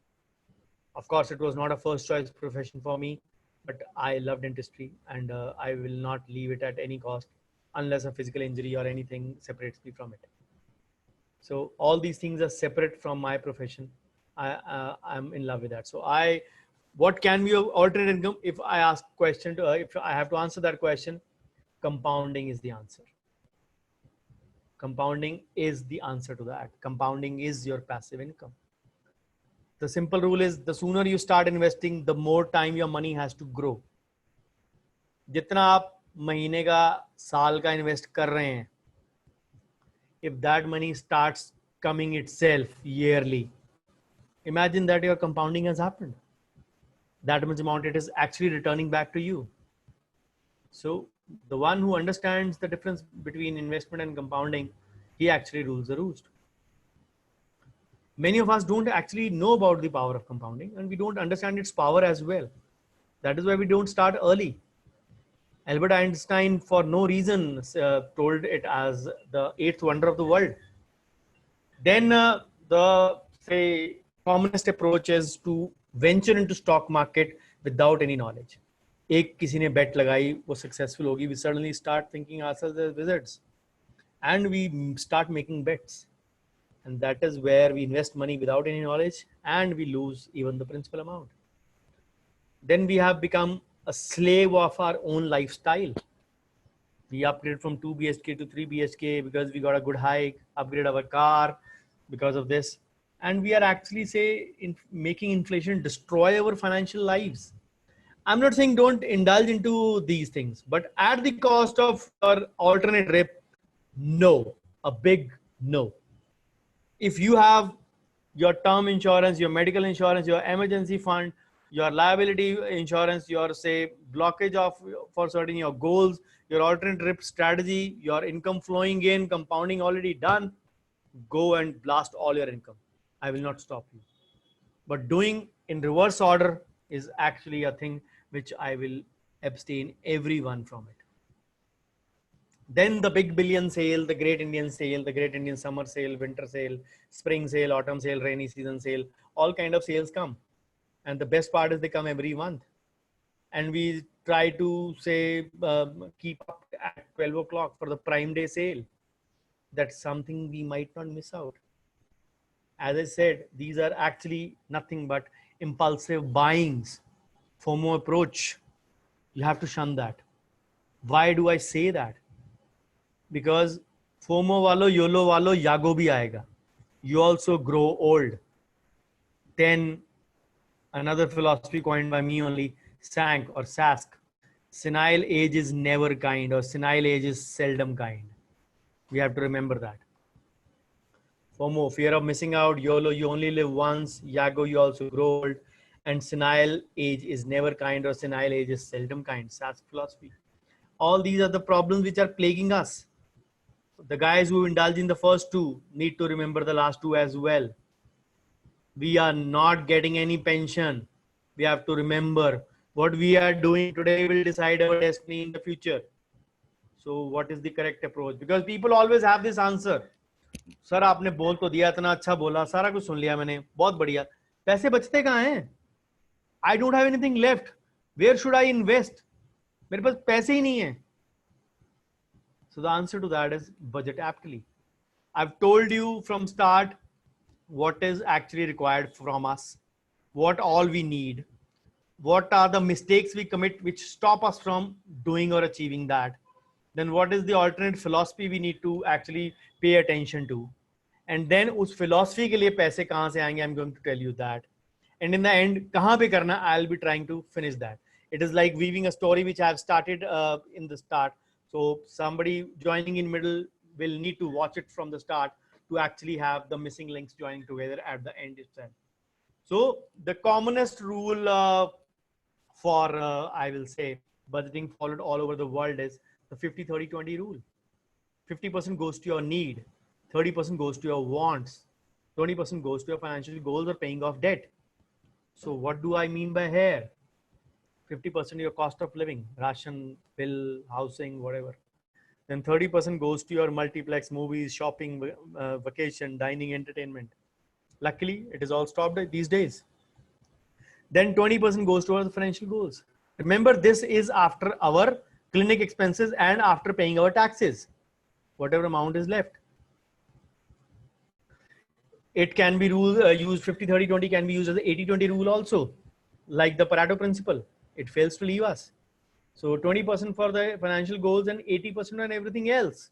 Of course, it was not a first choice profession for me, but I love dentistry and I will not leave it at any cost unless a physical injury or anything separates me from it. So all these things are separate from my profession. I'm in love with that. So what can be your alternate income? If I ask question, if I have to answer that question, compounding is the answer. Compounding is the answer to that. Compounding is your passive income. The simple rule is the sooner you start investing, the more time your money has to grow. जितना आप महीने का साल का invest कर रहे हैं, if that money starts coming itself yearly, imagine that your compounding has happened. That much amount it is actually returning back to you. So the one who understands the difference between investment and compounding, he actually rules the roost. Many of us don't actually know about the power of compounding and we don't understand its power as well. That is why we don't start early. Albert Einstein, for no reason, told it as the eighth wonder of the world. Then the say commonest approach is to venture into stock market without any knowledge. एक किसी ने bet लगाई, वो successful होगी, we suddenly start thinking ourselves as wizards, and we start making bets, and that is where we invest money without any knowledge, and we lose even the principal amount. Then we have become a slave of our own lifestyle. We upgrade from 2 BHK to 3 BHK because we got a good hike, upgrade our car because of this. And we are actually making inflation destroy our financial lives. I'm not saying don't indulge into these things, but at the cost of your alternate rip, no, a big no. If you have your term insurance, your medical insurance, your emergency fund, your liability insurance, your say blockage of for certain your goals, your alternate rip strategy, your income flowing in, compounding already done, go and blast all your income. I will not stop you. But doing in reverse order is actually a thing which I will abstain everyone from it. Then the big billion sale, the great Indian sale, the great Indian summer sale, winter sale, spring sale, autumn sale, rainy season sale, all kind of sales come. And the best part is they come every month. And we try to say, keep up at 12 o'clock for the Prime Day sale. That's something we might not miss out. As I said, these are actually nothing but impulsive buyings. FOMO approach. You have to shun that. Why do I say that? Because FOMO walo, YOLO walo, yago bhi aayega. You also grow old. Then another philosophy coined by me only, SANK or SASK. Senile age is never kind, or senile age is seldom kind. We have to remember that. FOMO, fear of missing out. YOLO, you only live once. YAGO, you also grow old. And senile age is never kind, or senile age is seldom kind. SASK philosophy. All these are the problems which are plaguing us. The guys who indulge in the first two need to remember the last two as well. We are not getting any pension. We have to remember what we are doing today will decide our destiny in the future. So what is the correct approach? Because people always have this answer. Sir आपने बोल तो दिया, इतना अच्छा बोला, सारा कुछ सुन लिया मैंने, बहुत बढ़िया, पैसे बचते कहाँ हैं? I don't have anything left. Where should I invest? मेरे पास पैसे ही नहीं है. So the answer to that is budget aptly. I've told you from start what is actually required from us, what all we need, what are the mistakes we commit which stop us from doing or achieving that. Then what is the alternate philosophy we need to actually pay attention to. And then उस philosophy के लिए पैसे कहाँ से आएंगे, I'm going to tell you that. And in the end, कहाँ पे करना, I'll be trying to finish that. It is like weaving a story which I've started in the start. So somebody joining in middle will need to watch it from the start to actually have the missing links joining together at the end itself. So the commonest rule for, I will say, budgeting followed all over the world is the 50-30-20 rule. 50% goes to your need, 30% goes to your wants, 20% goes to your financial goals or paying off debt. So what do I mean by here? 50% your cost of living, ration, bill, housing, whatever. Then 30% goes to your multiplex, movies, shopping, vacation, dining, entertainment. Luckily, it is all stopped these days. Then 20% goes towards the financial goals. Remember, this is after our clinic expenses and after paying our taxes, whatever amount is left. It can be used 50-30-20 can be used as the 80-20 rule also, like the Pareto principle. It fails to leave us. So 20% for the financial goals and 80% on everything else.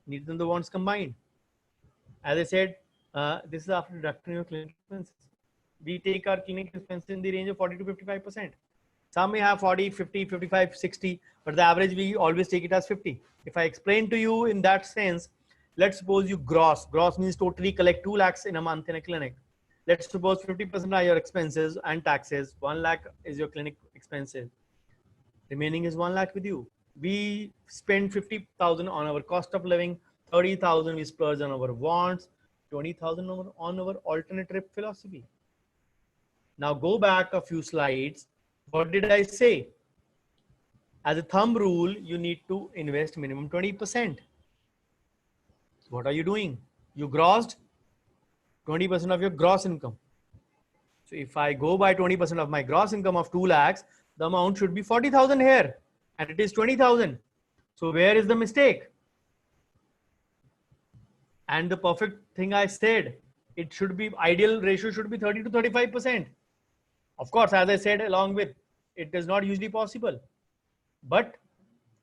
Needs and the wants combined. As I said, this is after deducting your clinic expenses. We take our clinic expenses in the range of 40 to 55%. Some may have 40, 50, 55, 60, but the average we always take it as 50. If I explain to you in that sense, let's suppose you gross means totally collect 2 lakhs in a month in a clinic. Let's suppose 50% are your expenses and taxes. 1 lakh is your clinic expenses. Remaining is 1 lakh with you. We spend 50,000 on our cost of living, 30,000 we splurge on our wants, 20,000 on our alternate trip philosophy. Now go back a few slides. What did I say? As a thumb rule, you need to invest minimum 20%. What are you doing? You grossed 20% of your gross income. So if I go by 20% of my gross income of 2 lakhs, the amount should be 40,000 here and it is 20,000. So where is the mistake? And the perfect thing I said, it should be ideal ratio should be 30 to 35%. Of course, as I said, along with it is not usually possible, but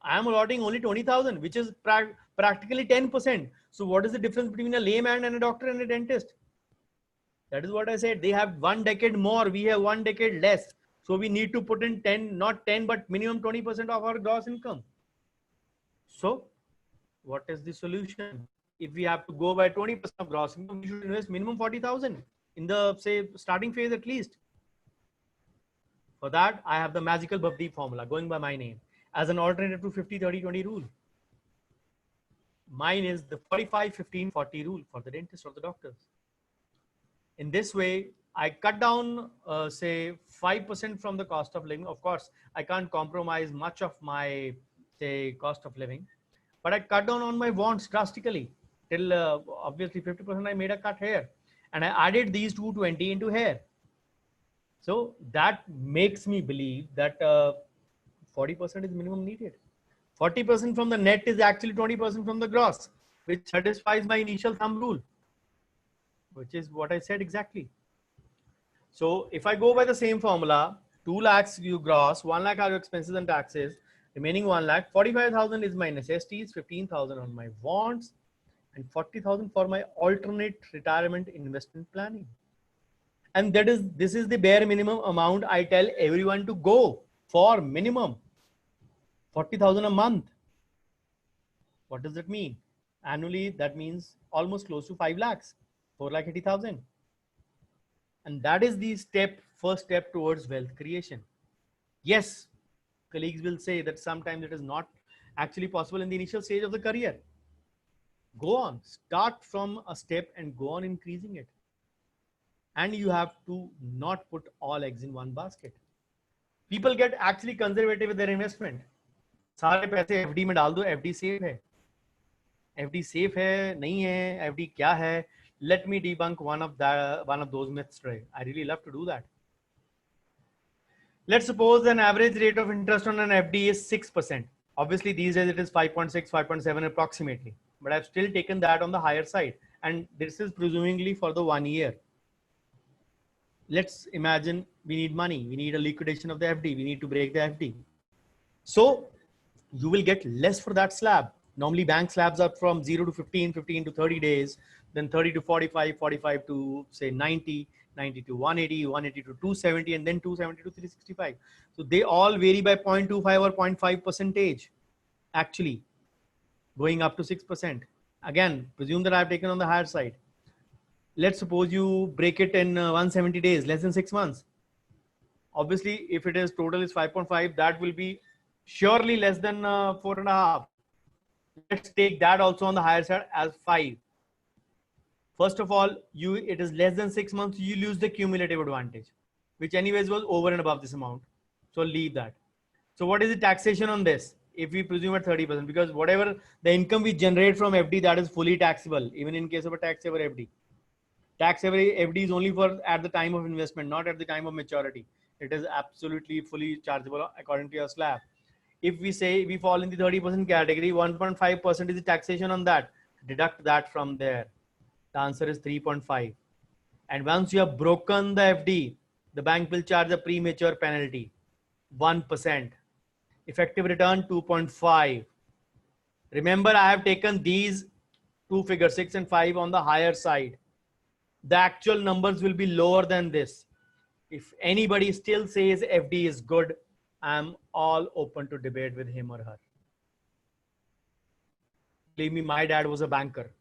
I am allotting only 20,000, which is practically 10%. So what is the difference between a layman and a doctor and a dentist? That is what I said. They have 1 decade more. We have 1 decade less. So we need to put in 10, not 10, but minimum 20% of our gross income. So what is the solution? If we have to go by 20% of gross income, we should invest minimum 40,000 in the, say, starting phase at least. For that, I have the magical Bhavdeep formula going by my name as an alternative to 50-30-20 rule. Mine is the 45-15-40 rule for the dentist or the doctors. In this way, I cut down, say, 5% from the cost of living. Of course, I can't compromise much of my, say, cost of living, but I cut down on my wants drastically till obviously 50% I made a cut here. And I added these 220 into here. So that makes me believe that 40% is minimum needed. 40% from the net is actually 20% from the gross, which satisfies my initial thumb rule, which is what I said exactly. So if I go by the same formula, 2 lakhs you gross, 1 lakh are your expenses and taxes, remaining 1 lakh, 45,000 is my necessities, 15,000 on my wants, and 40,000 for my alternate retirement investment planning. And this is the bare minimum amount I tell everyone to go for minimum 40,000 a month. What does that mean? Annually, that means almost close to 5 lakhs, 4,80,000. And that is the first step towards wealth creation. Yes, colleagues will say that sometimes it is not actually possible in the initial stage of the career. Go on, start from a step and go on increasing it. And you have to not put all eggs in one basket. People get actually conservative with their investment. सारे पैसे FD में डाल दो, FD safe है. FD safe है, नहीं है, FD क्या है? Let me debunk one of those myths today. I really love to do that. Let's suppose an average rate of interest on an FD is 6%. Obviously, these days it is 5.6, 5.7 approximately. But I've still taken that on the higher side. And this is presumably for the 1 year. Let's imagine we need money. We need a liquidation of the FD. We need to break the FD. So you will get less for that slab. Normally bank slabs are from 0 to 15, 15 to 30 days, then 30 to 45, 45 to say 90, 90 to 180, 180 to 270, and then 270 to 365. So they all vary by 0.25 or 0.5 percentage, actually going up to 6%. Again, presume that I've taken on the higher side. Let's suppose you break it in 170 days, less than 6 months. Obviously, if it is total is 5.5, that will be surely less than 4.5. Let's take that also on the higher side as 5. First of all, it is less than 6 months, you lose the cumulative advantage, which anyways was over and above this amount. So leave that. So what is the taxation on this? If we presume at 30%, because whatever the income we generate from FD, that is fully taxable, even in case of a tax saver FD. Tax saver FD is only for at the time of investment, not at the time of maturity. It is absolutely fully chargeable according to your slab. If we say we fall in the 30% category, 1.5% is the taxation on that. Deduct that from there. The answer is 3.5. And once you have broken the FD, the bank will charge a premature penalty, 1%. Effective return 2.5. Remember, I have taken these two figures, 6 and 5, on the higher side. The actual numbers will be lower than this. If anybody still says FD is good, I'm all open to debate with him or her. Believe me, my dad was a banker.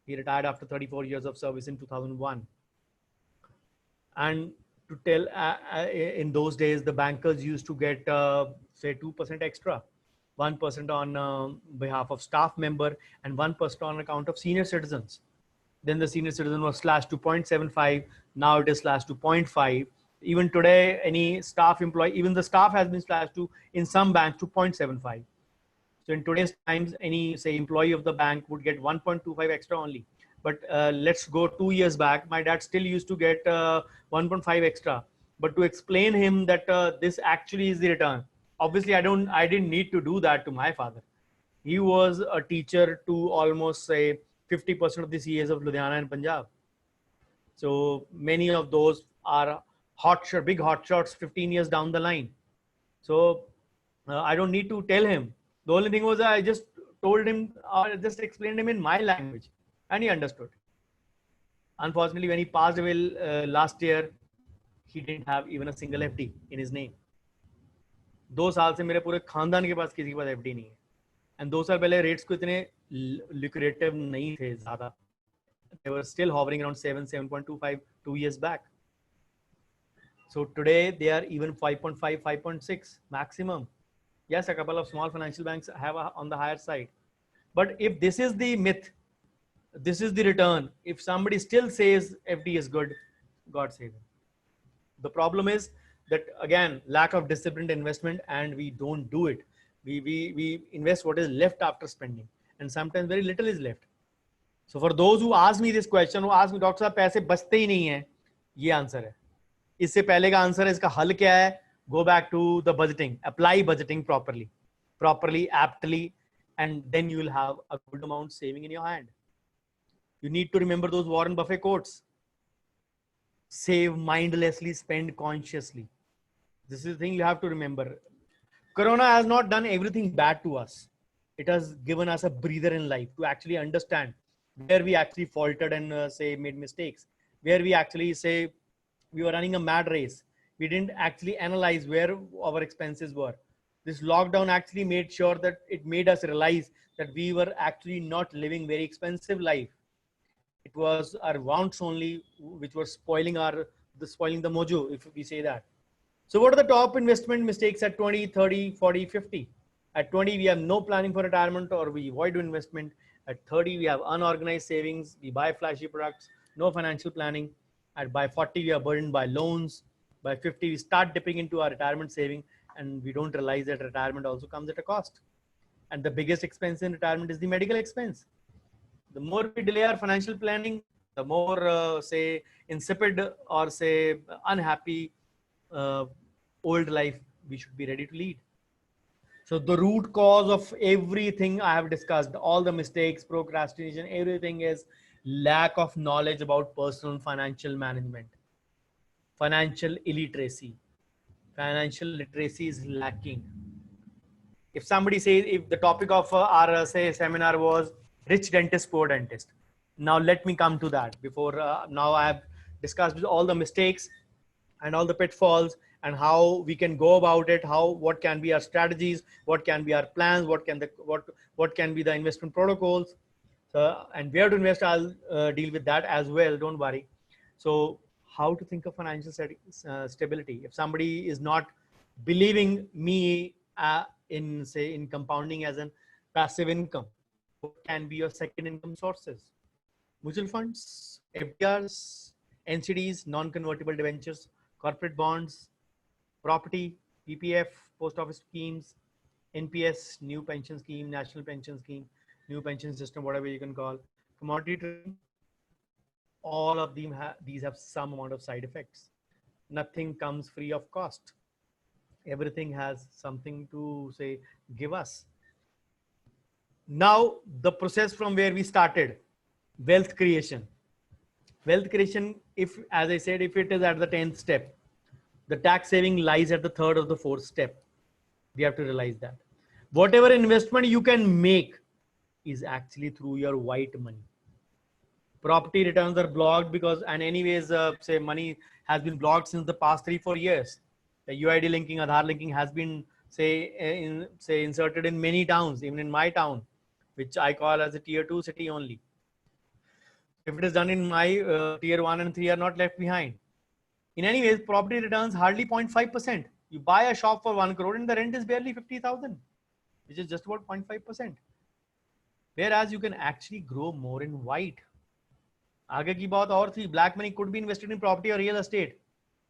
He retired after 34 years of service in 2001. And to tell, in those days, the bankers used to get, say, 2% extra, 1% on behalf of staff member, and 1% on account of senior citizens. Then the senior citizen was slashed to 0.75. Now it is slashed to 0.5. Even today, any staff employee, even the staff has been slashed to, in some banks, to 0.75. So in today's times, any, say, employee of the bank would get 1.25 extra only. But let's go 2 years back. My dad still used to get 1.5 extra. But to explain him that this actually is the return, obviously I didn't need to do that to my father. He was a teacher to almost, say, 50% of the CAs of Ludhiana and Punjab. So many of those are big hot shots 15 years down the line. So I don't need to tell him. The only thing was I just told him, or just explained him in my language, and he understood. Unfortunately, when he passed away last year, he didn't have even a single FD in his name. 2 साल से मेरे पूरे खानदान के पास किसी के पास FD नहीं है. And 2 साल पहले rates को इतने lucrative नहीं थे ज़्यादा. They were still hovering around 7.25 2 years back. So today they are even 5.5, 5.6 maximum. Yes, a couple of small financial banks have on the higher side. But if this is the myth, this is the return. If somebody still says FD is good, God save him. The problem is that, again, lack of disciplined investment, and we don't do it. We invest what is left after spending, and sometimes very little is left. So for those who ask me this question, who ask me, Doctor साहब पैसे बचते ही नहीं हैं, ये answer है. इससे पहले का आंसर है, इसका हल क्या है? Go back to the budgeting. Apply budgeting properly, aptly, and then you will have a good amount saving in your hand. You need to remember those Warren Buffett quotes. Save mindlessly, spend consciously. This is the thing you have to remember. Corona has not done everything bad to us. It has given us a breather in life to actually understand where we actually faltered and say made mistakes, where we actually say we were running a mad race. We didn't actually analyze where our expenses were. This lockdown actually made sure that it made us realize that we were actually not living very expensive life. It was our wants only which were spoiling the mojo, if we say that. So what are the top investment mistakes at 20, 30, 40, 50? At 20, we have no planning for retirement, or we avoid investment. At 30, we have unorganized savings. We buy flashy products, no financial planning. And by 40, we are burdened by loans. By 50, we start dipping into our retirement saving, and we don't realize that retirement also comes at a cost. And the biggest expense in retirement is the medical expense. The more we delay our financial planning, the more, say, insipid or say unhappy old life we should be ready to lead. So the root cause of everything I have discussed, all the mistakes, procrastination, everything is lack of knowledge about personal financial management, financial illiteracy. Financial literacy is lacking. If somebody says, if the topic of our say seminar was rich dentist, poor dentist. Now let me come to that. Before now I have discussed all the mistakes and all the pitfalls and how we can go about it, what can be our strategies, what can be our plans, what can be the investment protocols, and where to invest. I'll deal with that as well, don't worry. So how to think of financial stability. If somebody is not believing me in compounding as an passive income, what can be your second income sources? Mutual funds, FDRs, NCDs, non-convertible debentures, corporate bonds, property, PPF, post office schemes, NPS, new pension scheme, national pension scheme, new pension system, whatever you can call, commodity trading. All of them these have some amount of side effects. Nothing comes free of cost. Everything has something to say, give us. Now, the process from where we started, wealth creation. Wealth creation, if, as I said, if it is at the 10th step, the tax saving lies at the 3rd or the 4th step. We have to realize that. Whatever investment you can make is actually through your white money. Property returns are blocked because, and anyways, say money has been blocked since the past 3-4 years. The UID linking, Aadhaar linking has been inserted in many towns, even in my town, which I call as a tier 2 city only. If it is done in my tier 1 and 3 are not left behind. In any ways, property returns hardly 0.5%. You buy a shop for 1 crore and the rent is barely 50,000, which is just about 0.5%. Whereas you can actually grow more in white. आगे की बात और थी, black money could be invested in property और real estate.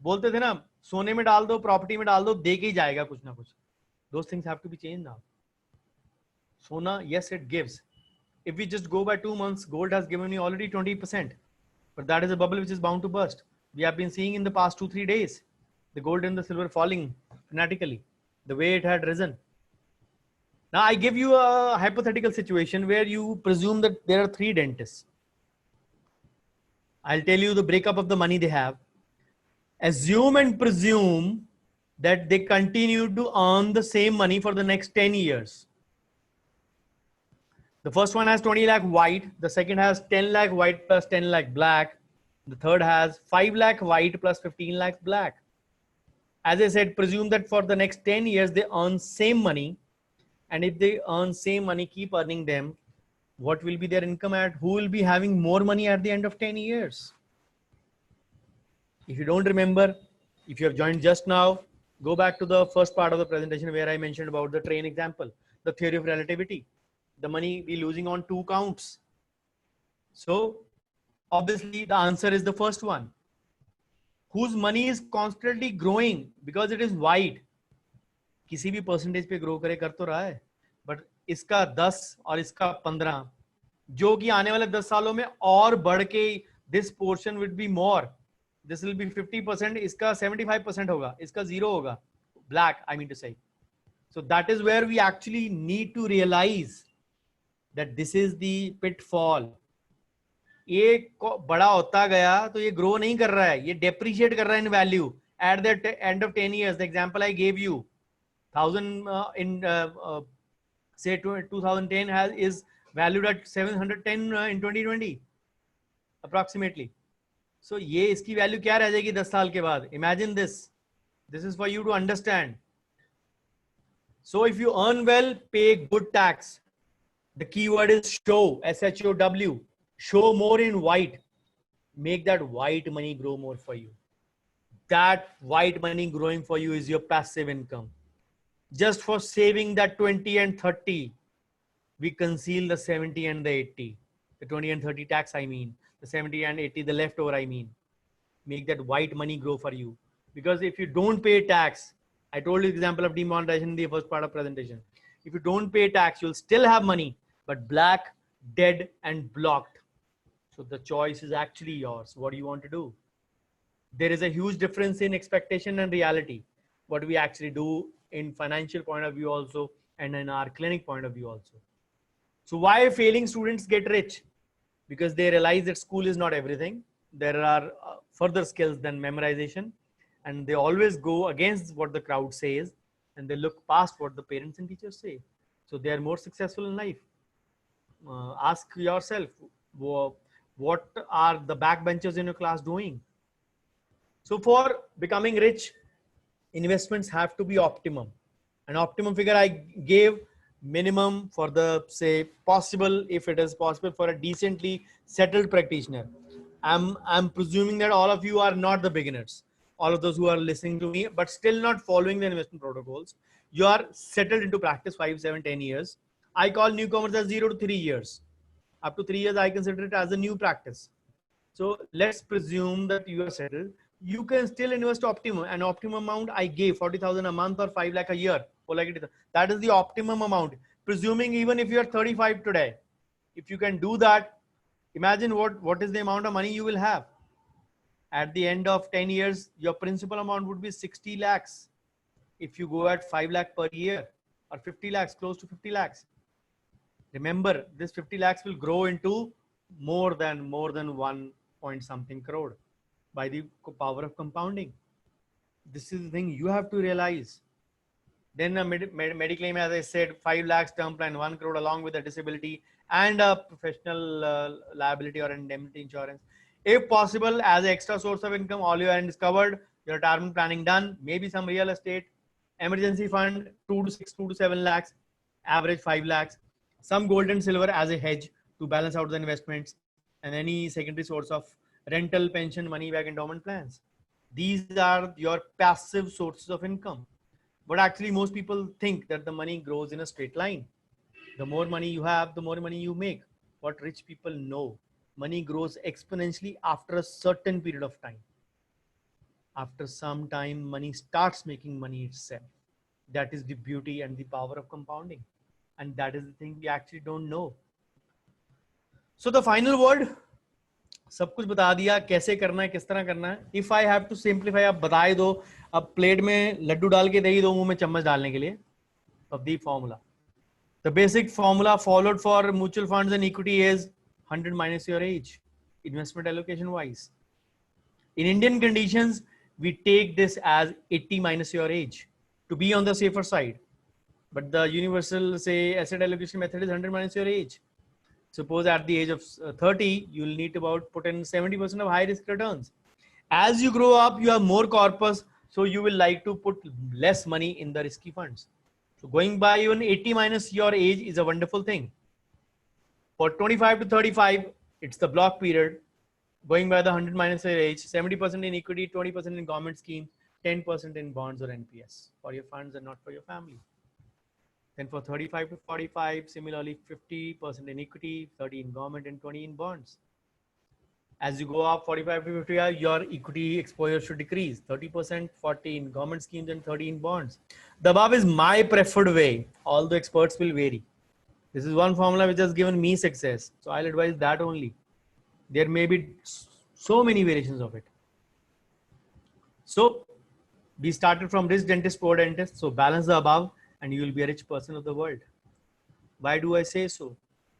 बोलते थे ना, सोने में डाल दो, प्रॉपर्टी में डाल दो, दे के ही जाएगा कुछ ना कुछ. Those things have to be changed now. Sona, yes, it gives. If we just go by 2 months, gold has given you already 20%. But that is a bubble which is bound to burst. We have been seeing in the past 2-3 days, the gold and the silver falling fanatically, the way it had risen. Now I give you a hypothetical situation where you presume that there are 3 dentists. I'll tell you the breakup of the money they have. Assume and presume that they continue to earn the same money for the next 10 years. The first one has 20 lakh white. The second has 10 lakh white plus 10 lakh black. The third has 5 lakh white plus 15 lakh black. As I said, presume that for the next 10 years, they earn same money. And if they earn same money, keep earning them, what will be their income at? Who will be having more money at the end of 10 years? If you don't remember, if you have joined just now, go back to the first part of the presentation where I mentioned about the train example, the theory of relativity. The money be losing on 2 counts. So obviously the answer is the first one. Whose money is constantly growing because it is white. किसी भी percentage पे grow करे कर तो रहा है, but इसका 10 और इसका 15 जो कि आने वाले 10 सालों में और बढ़ के this portion will be more, this will be 50%, इसका 75% होगा, इसका 0 होगा, black I mean to say. So that is where we actually need to realise that this is the pitfall. ये बड़ा होता गया तो ये ग्रो नहीं कर रहा है, ये डेप्रिशिएट कर रहा है in value at the end of 10 years. The example I gave you, 1000 in say 2010 is valued at 710 in 2020 approximately. So ये इसकी वैल्यू क्या रह जाएगी 10 साल के बाद? Imagine this. This is for you to understand. So if you earn well, pay good tax. The keyword is show, SHOW. Show more in white. Make that white money grow more for you. That white money growing for you is your passive income. Just for saving that 20 and 30, we conceal the 70 and the 80. The 20 and 30 tax, I mean. The 70 and 80, the leftover, I mean. Make that white money grow for you. Because if you don't pay tax, I told you the example of demonetization in the first part of presentation. If you don't pay tax, you'll still have money, but black, dead, and blocked. So the choice is actually yours. What do you want to do? There is a huge difference in expectation and reality. What we actually do in financial point of view also, and in our clinic point of view also. So why failing students get rich? Because they realize that school is not everything. There are further skills than memorization, and they always go against what the crowd says, and they look past what the parents and teachers say. So they are more successful in life. Ask yourself, what are the backbenchers in your class doing? So for becoming rich, investments have to be optimum. An optimum figure I gave, minimum for the, say, possible, if it is possible for a decently settled practitioner. I'm presuming that all of you are not the beginners. All of those who are listening to me, but still not following the investment protocols. You are settled into practice 5, 7, 10 years. I call newcomers as 0 to 3 years. Up to 3 years, I consider it as a new practice. So let's presume that you are settled. You can still invest optimum. An optimum amount I gave 40,000 a month or 5 lakh a year. That is the optimum amount. Presuming even if you are 35 today, if you can do that, imagine what is the amount of money you will have. At the end of 10 years, your principal amount would be 60 lakhs. If you go at 5 lakh per year or 50 lakhs, close to 50 lakhs. Remember, this 50 lakhs will grow into more than 1 point something crore by the power of compounding. This is the thing you have to realize. Then a Mediclaim, as I said, 5 lakhs term plan, 1 crore along with a disability and a professional liability or indemnity insurance. If possible, as an extra source of income, all your end is covered, your retirement planning done, maybe some real estate, emergency fund, 2 to 7 lakhs, average 5 lakhs, some gold and silver as a hedge to balance out the investments, and any secondary source of rental, pension, money back endowment plans. These are your passive sources of income. But actually, most people think that the money grows in a straight line. The more money you have, the more money you make. What rich people know, money grows exponentially after a certain period of time. After some time, money starts making money itself. That is the beauty and the power of compounding. And that is the thing we actually don't know. So the final word, सब कुछ बता दिया कैसे करना है, किस तरह करना है. If I have to simplify, आप बता ही दो. अब प्लेट में लड्डू डाल के दे ही दो मुंह में चम्मच डालने के लिए. Of the formula. The basic formula followed for mutual funds and equity is 100 minus your age, investment allocation wise. In Indian conditions, we take this as 80 minus your age to be on the safer side. But the universal, say, asset allocation method is 100 minus your age. Suppose at the age of 30, you will need to about put in 70% of high risk returns. As you grow up, you have more corpus, so you will like to put less money in the risky funds. So going by even 80 minus your age is a wonderful thing. For 25 to 35, it's the block period. Going by the 100 minus your age, 70% in equity, 20% in government schemes, 10% in bonds or NPS for your funds and not for your family. Then for 35 to 45, similarly 50% in equity, 30 in government and 20 in bonds. As you go up 45 to 55, your equity exposure should decrease. 30%, 40 in government schemes and 30 in bonds. The above is my preferred way. All the experts will vary. This is one formula which has given me success. So I'll advise that only. There may be so many variations of it. So we started from rich dentist, poor dentist. So balance the above and you will be a rich person of the world. Why do I say so?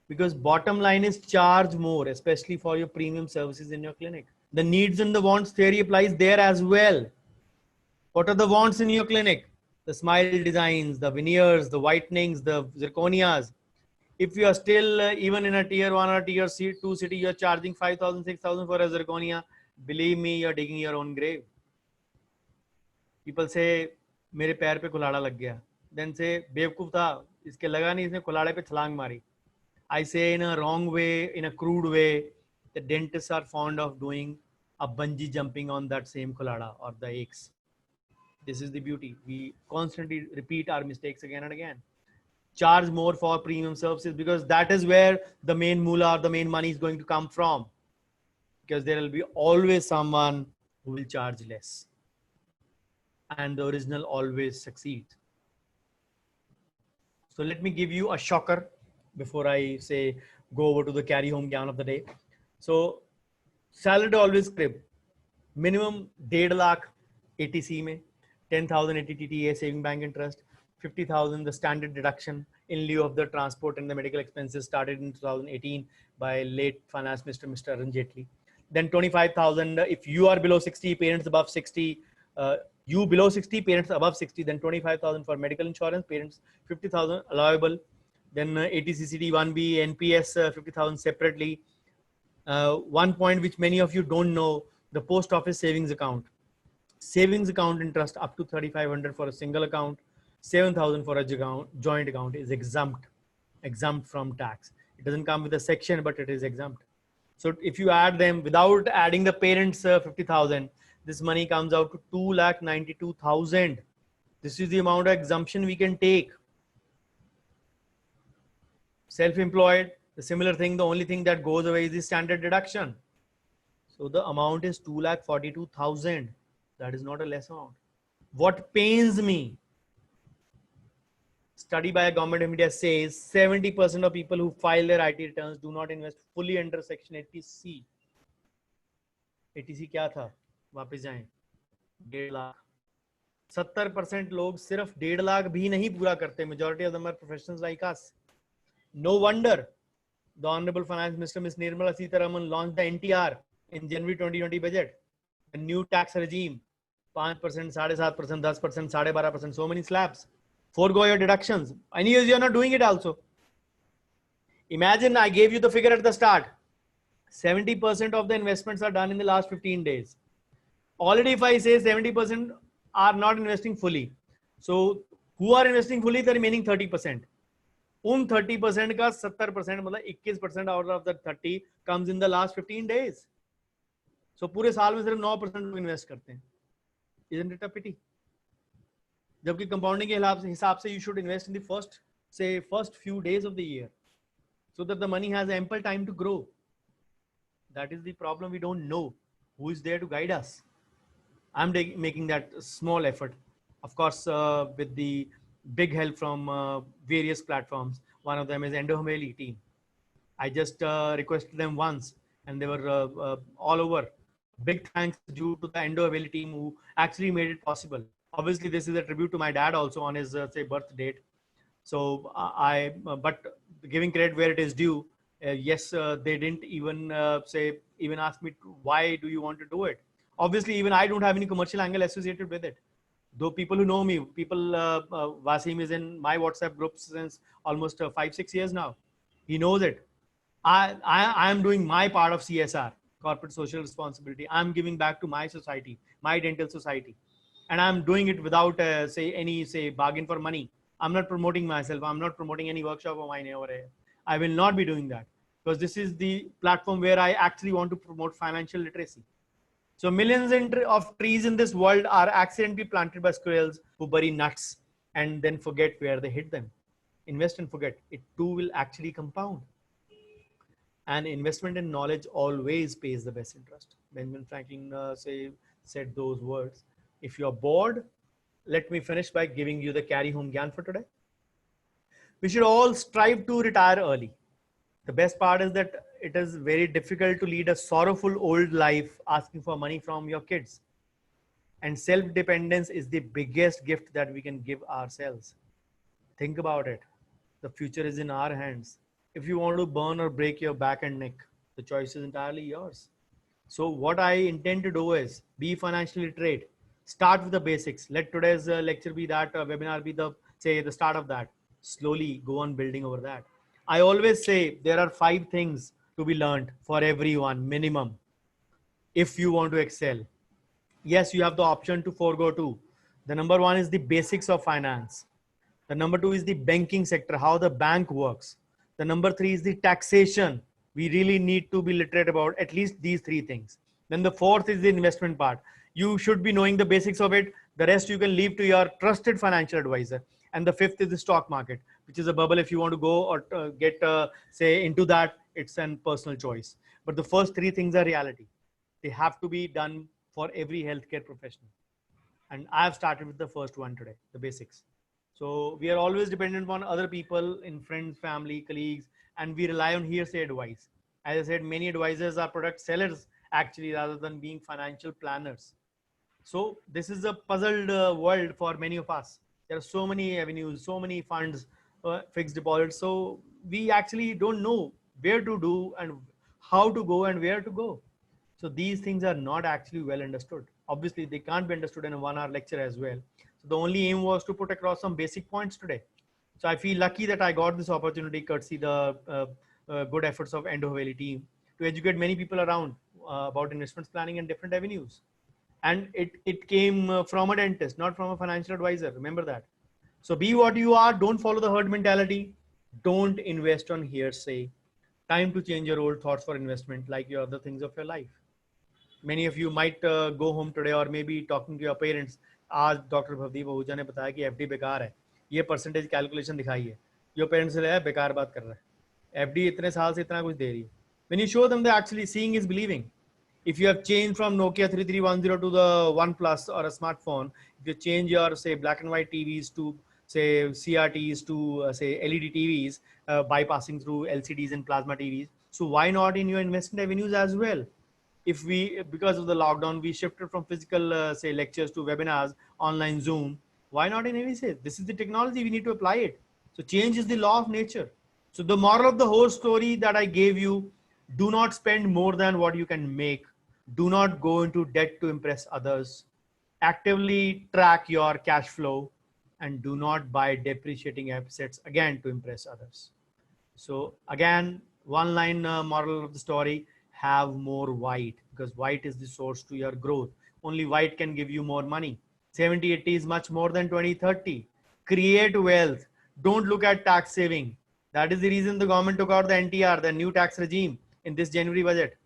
Because bottom line is charge more, especially for your premium services in your clinic. The needs and the wants theory applies there as well. What are the wants in your clinic? The smile designs, the veneers, the whitenings, the zirconias. If you are still even in a tier 1 or tier 2 city, you are charging 5,000, 6,000 for a zirconia. Believe me, you are digging your own grave. People say, मेरे पैर पे कुल्हाड़ा लग गया. Then say, बेवकूफ था, इसके लगा नहीं, इसने कुल्हाड़े पे छलांग मारी. I say in a wrong way, in a crude way, the dentists are fond of doing a bungee jumping on that same kulada or the aches. This is the beauty. We constantly repeat our mistakes again and again. Charge more for premium services because that is where the main moolah or the main money is going to come from. Because there will be always someone who will charge less. And the original always succeeds. So let me give you a shocker before I say go over to the carry home gyan of the day. So salary always crib. Minimum 1.5 lakh ATC mein, 10,000 ATTTA saving bank interest, 50,000 the standard deduction in lieu of the transport and the medical expenses started in 2018 by late finance minister Mr. Arun Jaitley. Then 25,000 if you are below 60, parents above 60, you below 60, parents above 60, then 25,000 for medical insurance, parents 50,000 allowable. Then ATCCD 1B, NPS 50,000 separately. One point which many of you don't know, the post office savings account. Savings account interest up to 3,500 for a single account, 7,000 for a joint account is exempt from tax. It doesn't come with a section, but it is exempt. So if you add them without adding the parents 50,000, this money comes out to 2,92,000. This is the amount of exemption we can take. Self-employed, The similar thing, the only thing that goes away is the standard deduction. So the amount is 2,42,000. That is not a less amount. What pains me, study by a government of India says 70% of people who file their IT returns do not invest fully under section 80C. 80C क्या था? वापस जाएं. 1.5 लाख. 70% लोग सिर्फ 1.5 लाख भी नहीं पूरा करते. Majority of them are professionals like us. No wonder the Honorable Finance Minister Ms. Nirmala Sitharaman launched the NTR in January 2020 budget. A new tax regime. 5%, 7.5%, 10%, 12%, so many slabs. Forgo your deductions. Anyways, you're not doing it also. Imagine I gave you the figure at the start. 70% of the investments are done in the last 15 days. Already if I say 70% are not investing fully. So who are investing fully? The remaining 30%. उन 30% का 70% मतलब 21% out of the 30 comes in the last 15 days. So पूरे साल में सिर्फ 9% invest करते हैं. Isn't it a pity? जबकि कंपाउंडिंग के हिसाब से you should invest in the first few days of the year so that the money has ample time to grow. That is the problem. We don't know who is there to guide us. I'm making that small effort, of course, with the big help from various platforms. One of them is Endohomely team. I just requested them once and they were all over. Big thanks due to the Endohomely team who actually made it possible. Obviously, this is a tribute to my dad also on his birth date. So but giving credit where it is due, yes, they didn't even even ask me why do you want to do it. Obviously, even I don't have any commercial angle associated with it. Though people who know me, Wasim is in my WhatsApp groups since almost 5-6 years now. He knows it. I am doing my part of CSR, corporate social responsibility. I'm giving back to my society, my dental society. And I'm doing it without any bargain for money. I'm not promoting myself. I'm not promoting any workshop of mine over here. I will not be doing that because this is the platform where I actually want to promote financial literacy. So millions of trees in this world are accidentally planted by squirrels who bury nuts and then forget where they hid them. Invest and forget. It too will actually compound. And investment in knowledge always pays the best interest. Benjamin Franklin said those words. If you're bored, let me finish by giving you the carry home gyan for today. We should all strive to retire early. The best part is that it is very difficult to lead a sorrowful old life asking for money from your kids. And self-dependence is the biggest gift that we can give ourselves. Think about it. The future is in our hands. If you want to burn or break your back and neck, the choice is entirely yours. So what I intend to do is be financially literate. Start with the basics. Let today's lecture be that, webinar be the start of that. Slowly go on building over that. I always say there are 5 things to be learned for everyone minimum if you want to excel. Yes, you have the option to forego 2. The number 1 is the basics of finance. The number 2 is the banking sector, how the bank works. The number 3 is the taxation. We really need to be literate about at least these 3 things. Then the 4th is the investment part. You should be knowing the basics of it. The rest you can leave to your trusted financial advisor. And the 5th is the stock market, which is a bubble. If you want to go or get into that, it's a personal choice. But the first 3 things are reality. They have to be done for every healthcare professional. And I've started with the first one today, the basics. So we are always dependent upon other people in friends, family, colleagues, and we rely on hearsay advice. As I said, many advisors are product sellers actually rather than being financial planners. So this is a puzzled world for many of us. There are so many avenues, so many funds, fixed deposits. So we actually don't know where to do and how to go and where to go. So these things are not actually well understood. Obviously, they can't be understood in a 1-hour lecture as well. So the only aim was to put across some basic points today. So I feel lucky that I got this opportunity courtesy the good efforts of Endohomely team to educate many people around about investments planning and different avenues. And it came from a dentist, not from a financial advisor. Remember that. So be what you are. Don't follow the herd mentality. Don't invest on hearsay. Time to change your old thoughts for investment like your other things of your life. Many of you might go home today or maybe talking to your parents. आज doctor Bhavdeep Ahuja ने बताया कि FD बेकार है, ये percentage calculation दिखाई है. Your parents से बेकार बात कर रहा है, FD इतने साल से इतना कुछ दे रही है. When you show them, that actually seeing is believing. If you have changed from Nokia 3310 to the OnePlus or a smartphone, if you change your say black and white TVs to say CRTs to say LED TVs, bypassing through LCDs and plasma TVs, so why not in your investment avenues as well? If we, because of the lockdown, we shifted from physical say lectures to webinars, online Zoom, why not in any say this is the technology, we need to apply it. So change is the law of nature. So the moral of the whole story that I gave you, do not spend more than what you can make, do not go into debt to impress others, actively track your cash flow, and do not buy depreciating assets again to impress others. So again, one line moral of the story, have more white, because white is the source to your growth. Only white can give you more money. 70-80 is much more than 20-30. Create wealth. Don't look at tax saving. That is the reason the government took out the NTR, the new tax regime, in this January budget.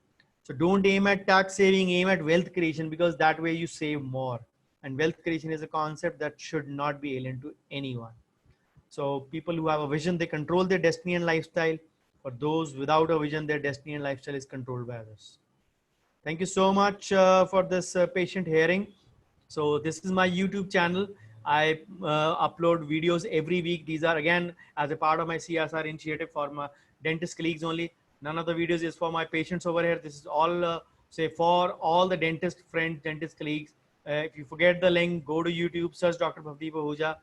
So don't aim at tax saving, aim at wealth creation, because that way you save more. And wealth creation is a concept that should not be alien to anyone. So people who have a vision, they control their destiny and lifestyle. For those without a vision, their destiny and lifestyle is controlled by others. Thank you so much for this patient hearing. So this is my YouTube channel. I upload videos every week. These are again as a part of my CSR initiative for my dentist colleagues only. None of the videos is for my patients over here. This is all say for all the dentist friends, dentist colleagues. If you forget the link, go to YouTube, search Dr. Bhavdeep Ahuja,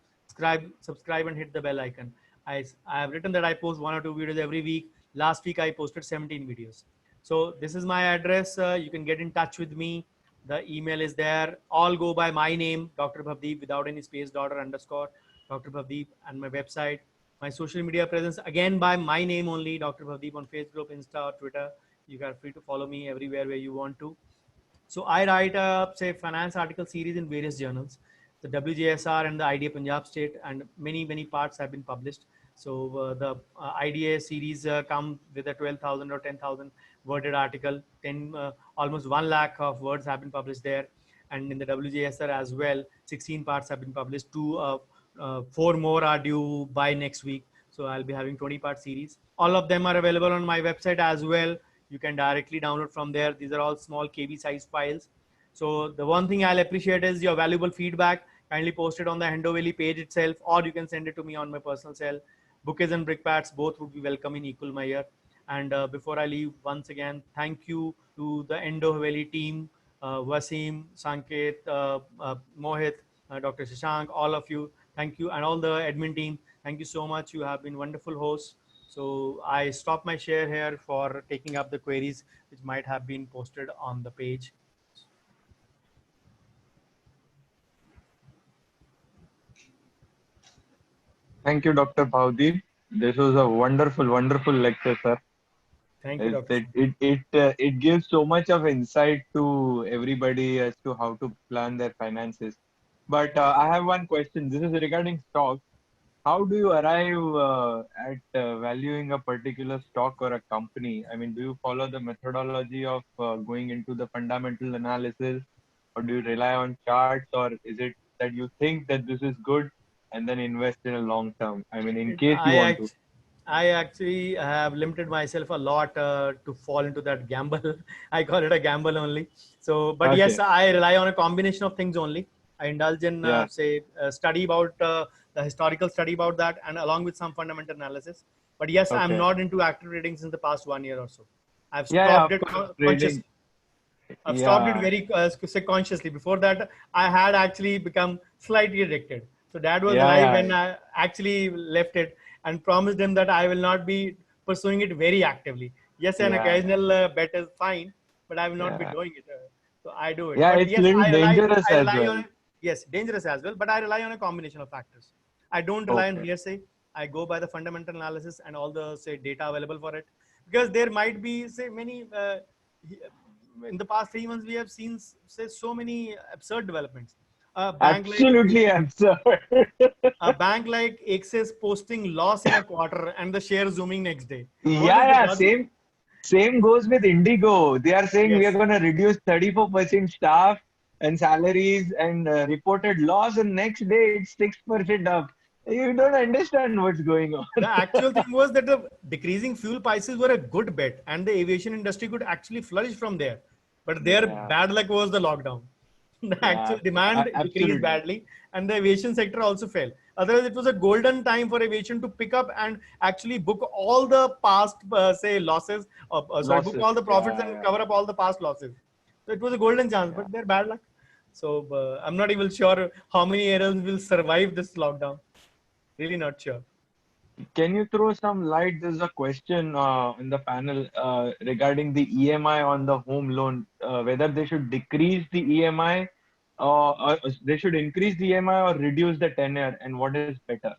subscribe and hit the bell icon. I have written that I post 1 or 2 videos every week. Last week I posted 17 videos. So this is my address. You can get in touch with me. The email is there. All go by my name, Dr. Bhavdeep, without any space, daughter underscore, Dr. Bhavdeep, and my website. My social media presence, again by my name only, Dr. Bhavdeep, on Facebook, Insta, or Twitter. You are free to follow me everywhere where you want to. So I write a say finance article series in various journals, the WJSR and the IDA Punjab State, and many parts have been published. So the IDA series come with a 12,000 or 10,000 worded article. 10 almost 1 lakh of words have been published there, and in the WJSR as well, 16 parts have been published. 4 more are due by next week. So I'll be having 20-part series. All of them are available on my website as well. You can directly download from there. These are all small KB size files. So the one thing I'll appreciate is your valuable feedback. Kindly post it on the Hendo Valley page itself, or you can send it to me on my personal cell. Bouquets and brickbats, both would be welcome in equal measure. And before I leave, once again, thank you to the Endo Valley team, Wasim, Sanket, Mohit, Dr. Shashank, all of you. Thank you, and all the admin team. Thank you so much. You have been wonderful hosts. So I stop my share here for taking up the queries which might have been posted on the page. Thank you, Dr. Bhavdeep. This was a wonderful lecture, sir. Thank you, Dr. It gives so much of insight to everybody as to how to plan their finances. But I have one question. This is regarding stocks. How do you arrive at valuing a particular stock or a company? I mean, do you follow the methodology of going into the fundamental analysis, or do you rely on charts, or is it that you think that this is good and then invest in a long term? I mean, in case you want to. I actually have limited myself a lot to fall into that gamble. I call it a gamble only. So, but Okay. yes, I rely on a combination of things only. I indulge in say study about the historical study about that, and along with some fundamental analysis. But yes, I'm not into active trading since the past 1 year or so. I've stopped it consciously. I've stopped it very consciously. Before that, I had actually become slightly addicted. So that was live when I actually left it and promised him that I will not be pursuing it very actively. Yes, an occasional bet is fine, but I will not be doing it. So I do it. Yeah, But it's yes, little dangerous I as rely well. on, yes, dangerous as well, but I rely on a combination of factors. I don't rely on hearsay. I go by the fundamental analysis and all the say data available for it, because there might be say many in the past 3 months we have seen say so many absurd developments. Absolutely absurd. A bank like Axis posting loss in a quarter and the share zooming next day. Same goes with Indigo. They are saying we are going to reduce 34% staff and salaries and reported loss, and next day it's 6% up. You don't understand what's going on. The actual thing was that the decreasing fuel prices were a good bet, and the aviation industry could actually flourish from there. But their Yeah. bad luck was the lockdown. The Yeah, actual demand decreased absolutely. badly, and the aviation sector also fell. Otherwise, it was a golden time for aviation to pick up and actually book all the past, say, losses. Book Losses. all the profits and Yeah, cover up all the past losses. So it was a golden chance, yeah. but they're bad luck. So I'm not even sure how many airlines will survive this lockdown. Really not sure. Can you throw some light? There's a question in the panel regarding the EMI on the home loan, whether they should decrease the EMI or they should increase the EMI or reduce the tenure, and what is better?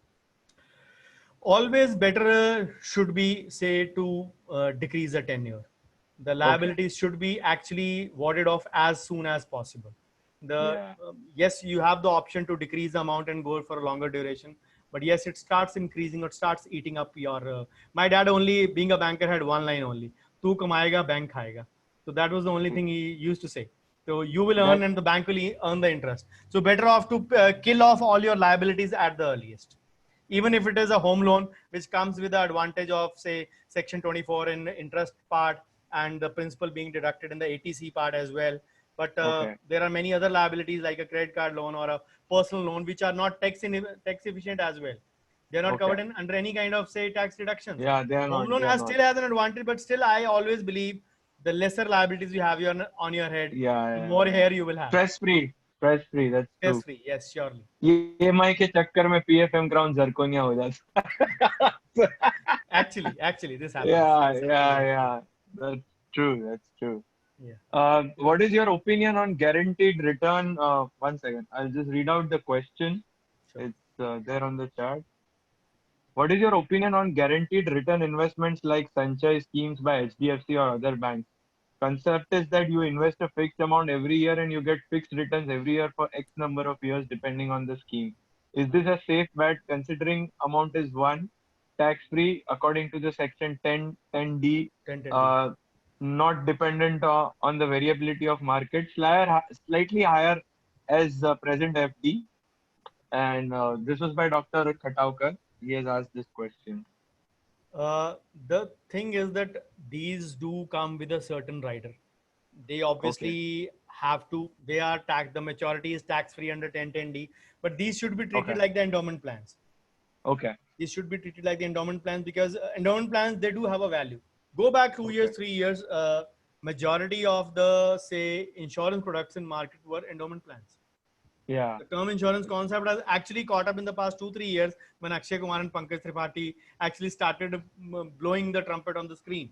Always better should be say to decrease the tenure. The Okay. liabilities should be actually warded off as soon as possible. The Yeah. yes, you have the option to decrease the amount and go for a longer duration, but yes, it starts increasing or starts eating up your my dad, only being a banker, had one line only: tu kamayega, bank khayega. So that was the only thing he used to say. So you will earn That and the bank will earn the interest. So better off to kill off all your liabilities at the earliest, even if it is a home loan which comes with the advantage of say section 24 in interest part and the principal being deducted in the ATC part as well. But okay. there are many other liabilities like a credit card loan or a personal loan which are not tax efficient as well. They're not Okay. covered in under any kind of say tax reductions. Yeah, they are Home not. loan They are has not. still has an advantage, but still I always believe the lesser liabilities you have on your head, Yeah, the yeah, more yeah. hair you will have. Stress free. Stress free. That's Stress true. free, yes, surely. EMI के चक्कर में PFM ground जरकोनिया हो जाता. Actually, this happens. Yeah, This actually yeah, happens. yeah. That's true. That's true. Yeah. What is your opinion on guaranteed return? One second. I'll just read out the question. Sure. It's there on the chart. What is your opinion on guaranteed return investments like Sanchay schemes by HDFC or other banks? Concept is that you invest a fixed amount every year and you get fixed returns every year for X number of years depending on the scheme. Is this a safe bet considering amount is one, tax free according to the section 10D, 1010D. uh, not dependent on the variability of markets, slightly higher as present FD? And this was by Dr. Khataukar. He has asked this question. The thing is that these do come with a certain rider. They Okay, obviously have to, they are taxed, the maturity is tax free under 1010D, but these should be treated okay, like the endowment plans. okay, These should be treated like the endowment plans because endowment plans, they do have a value. Go back 2 years, okay. 3 years, majority of the, say, insurance products in market were endowment plans. Yeah, The term insurance concept has actually caught up in the past 2 3 years when Akshay Kumar and Pankaj Tripathi actually started blowing the trumpet on the screen.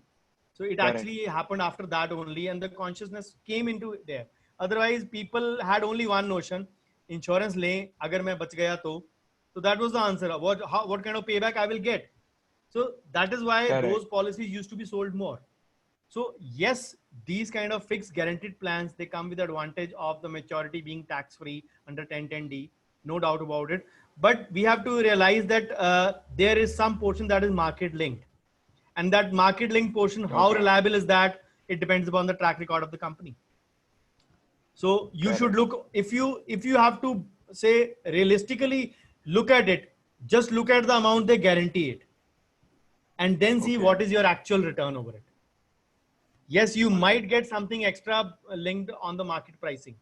So it correct. actually happened after that only, and the consciousness came into there. Otherwise, people had only one notion: insurance le, agar main bach gaya to. So that was the answer. What kind of payback I will get? So that is why Correct. those policies used to be sold more. So yes, these kind of fixed guaranteed plans, they come with the advantage of the maturity being tax free under 1010D, no doubt about it. But we have to realize that there is some portion that is market linked, and that market linked portion, how Okay. reliable is that? It depends upon the track record of the company. So you should Correct. look, if you have to say realistically look at it, just look at the amount they guarantee it, and then see Okay. what is your actual return over it. Yes, you Got it. might get something extra linked on the market pricing.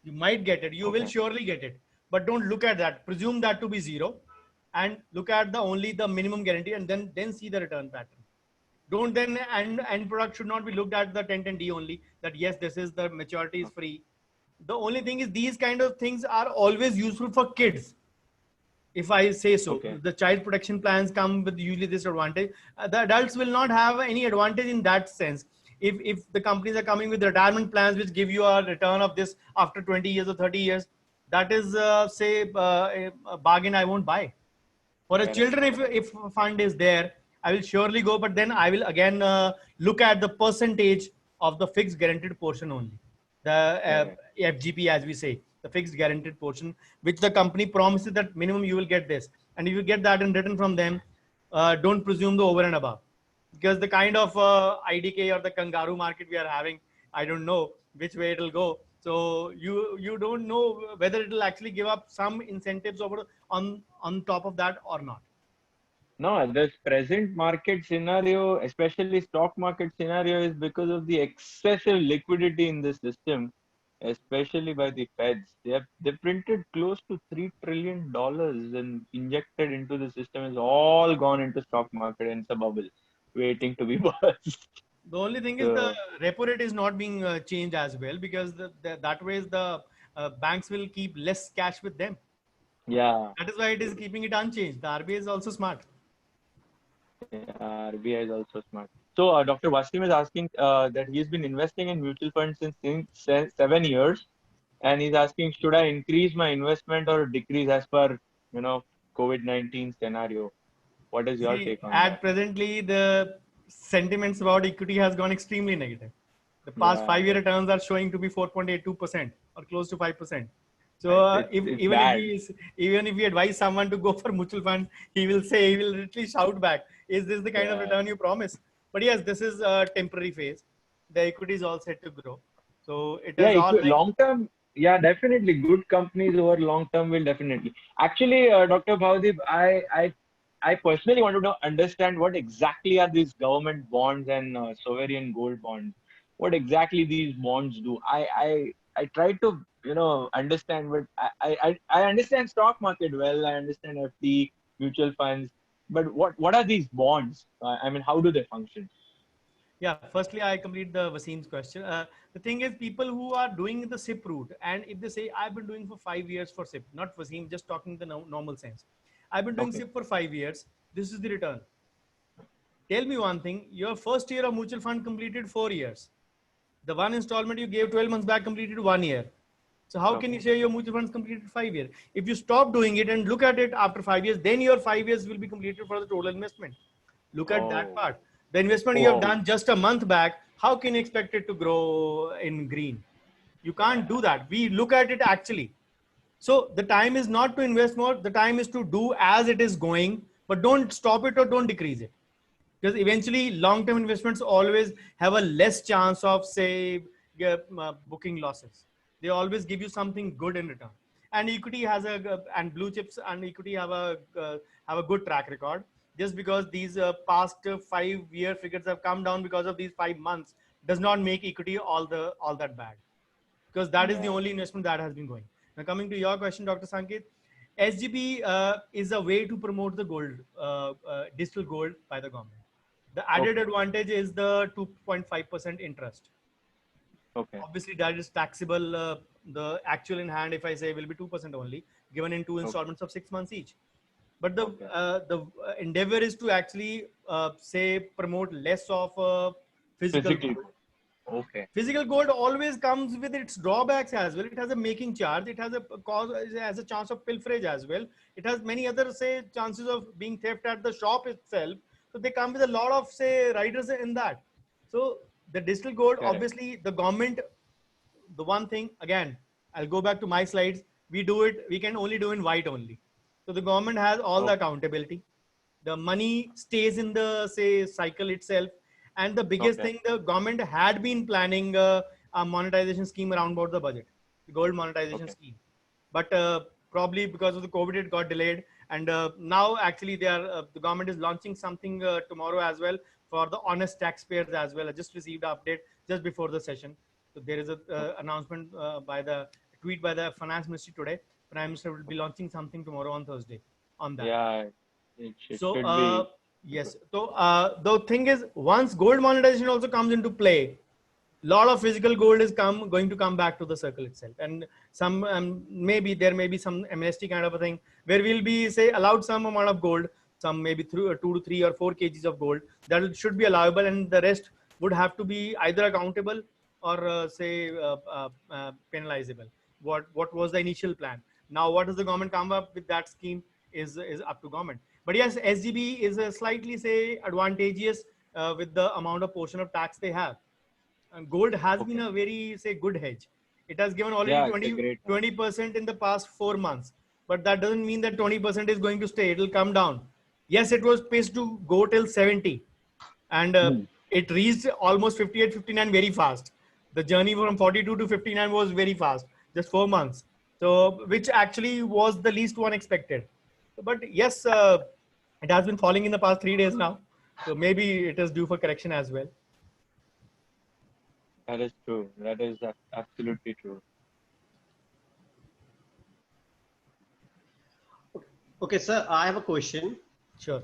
You might get it. You will Okay. surely get it. But don't look at that. Presume that to be zero, and look at the only the minimum guarantee, and then see the return pattern. Don't then, and end product should not be looked at the 1010D only, that yes, this is the maturity is free. The only thing is these kind of things are always useful for kids, if I say so. Okay. The child protection plans come with usually this advantage. The adults will not have any advantage in that sense. If the companies are coming with retirement plans which give you a return of this after 20 years or 30 years, that is say a bargain I won't buy. For a Correct. children, if fund is there, I will surely go, but then I will again look at the percentage of the fixed guaranteed portion only, the Correct. FGP, as we say, the fixed guaranteed portion, which the company promises that minimum you will get this, and if you get that in return from them, don't presume the over and above, because the kind of IDK or the kangaroo market we are having, I don't know which way it will go. So you don't know whether it will actually give up some incentives over on top of that or not. No, this present market scenario, especially stock market scenario, is because of the excessive liquidity in the system, especially by the Feds. They printed close to $3 trillion and injected into the system. Is all gone into stock market and it's a bubble waiting to be burst. The only thing is the So repo rate is not being changed as well, because that way the banks will keep less cash with them. yeah, That is why it is keeping it unchanged. The RBI is also smart. yeah, RBI is also smart. So Dr. Wasim is asking that he's been investing in mutual funds since 7 years, and he's asking, should I increase my investment or decrease as per, you know, COVID-19 scenario? What is your See, take on that? at presently, the sentiments about equity has gone extremely negative. The past Yeah, 5-year returns are showing to be 4.82% or close to 5%. So if it's even if bad. we advise someone to go for mutual fund, he will literally shout back, "Is this the kind of Yeah, return you promise?" But yes, this is a temporary phase. The equity is all set to grow. So it yeah. is all like, Long term, yeah, definitely. Good companies over long term will definitely. Actually, Dr. Bhavdeep, I personally wanted to understand what exactly are these government bonds and sovereign gold bonds. What exactly these bonds do? I try to understand, but I understand stock market well. I understand FD, mutual funds, but what are these bonds? I mean, how do they function? yeah, firstly, I complete the Wasim's question. The thing is, people who are doing the SIP route, and if they say, I've been doing for 5 years for SIP, not Wasim, just talking the normal sense. I've been doing Okay. SIP for 5 years. This is the return. Tell me one thing, your first year of mutual fund completed 4 years. The one installment you gave 12 months back completed 1 year. So how can you Okay. say your mutual funds completed 5 years? If you stop doing it and look at it after 5 years, then your 5 years will be completed for the total investment. Look at that Oh. part. The investment you have Oh. done just a month back, how can you expect it to grow in green? You can't do Yeah. that. We look at it actually. So the time is not to invest more. The time is to do as it is going, but don't stop it or don't decrease it, because eventually long-term investments always have a less chance of, say, booking losses. They always give you something good in return. And equity has and blue chips and equity have a good track record. Just because these past 5-year figures have come down because of these 5 months does not make equity all that bad, because that is the Yeah. only investment that has been going. Now, coming to your question, Dr. Sanket, SGB is a way to promote the gold, digital gold by the government. The added Okay. advantage is the 2.5% interest. Okay. Obviously, that is taxable. The actual in hand, if I say, will be 2% only, given in two Okay. installments of 6 months each. But Okay. the endeavor is to actually say promote less of physical Physically. gold. Okay. Physical gold always comes with its drawbacks as well. It has a making charge. It has a cause, it has a chance of pilferage as well. It has many other, say, chances of being theft at the shop itself. So they come with a lot of, say, riders in that. So the digital gold, Correct. obviously, the government, the one thing again, I'll go back to my slides. We can only do in white only. So the government has all the Okay. accountability. The money stays in the, say, cycle itself. And the biggest Okay. thing, the government had been planning a monetization scheme around about the budget, the gold monetization Okay. scheme. But probably because of the COVID, it got delayed. And now actually the government is launching something tomorrow as well for the honest taxpayers as well. I just received an update just before the session. So there is a Okay. announcement by the tweet by the finance ministry today. Prime Minister will be launching something tomorrow on Thursday on that. Yeah. It So should be good. yes, so the thing is, once gold monetization also comes into play, lot of physical gold is going to come back to the circle itself, and some maybe there may be some amnesty kind of a thing where we'll be, say, allowed some amount of gold, some maybe through 2 to 3 or 4 kgs of gold that should be allowable, and the rest would have to be either accountable or say penalizable. What was the initial plan? Now what does the government come up with? That scheme is up to government. But yes, SGB is a slightly, say, advantageous with the amount of portion of tax they have. And gold has been Okay. a very, say, good hedge. It has given already Yeah, it's a 20 great one. 20% in the past 4 months, but that doesn't mean that 20% is going to stay. It will come down. Yes, it was supposed to go till 70, and Hmm. it reached almost 58, 59 very fast. The journey from 42 to 59 was very fast, just 4 months. So, which actually was the least one expected. But yes, it has been falling in the past 3 days now. So maybe it is due for correction as well. That is true. That is absolutely true. Okay, sir, I have a question. Sure.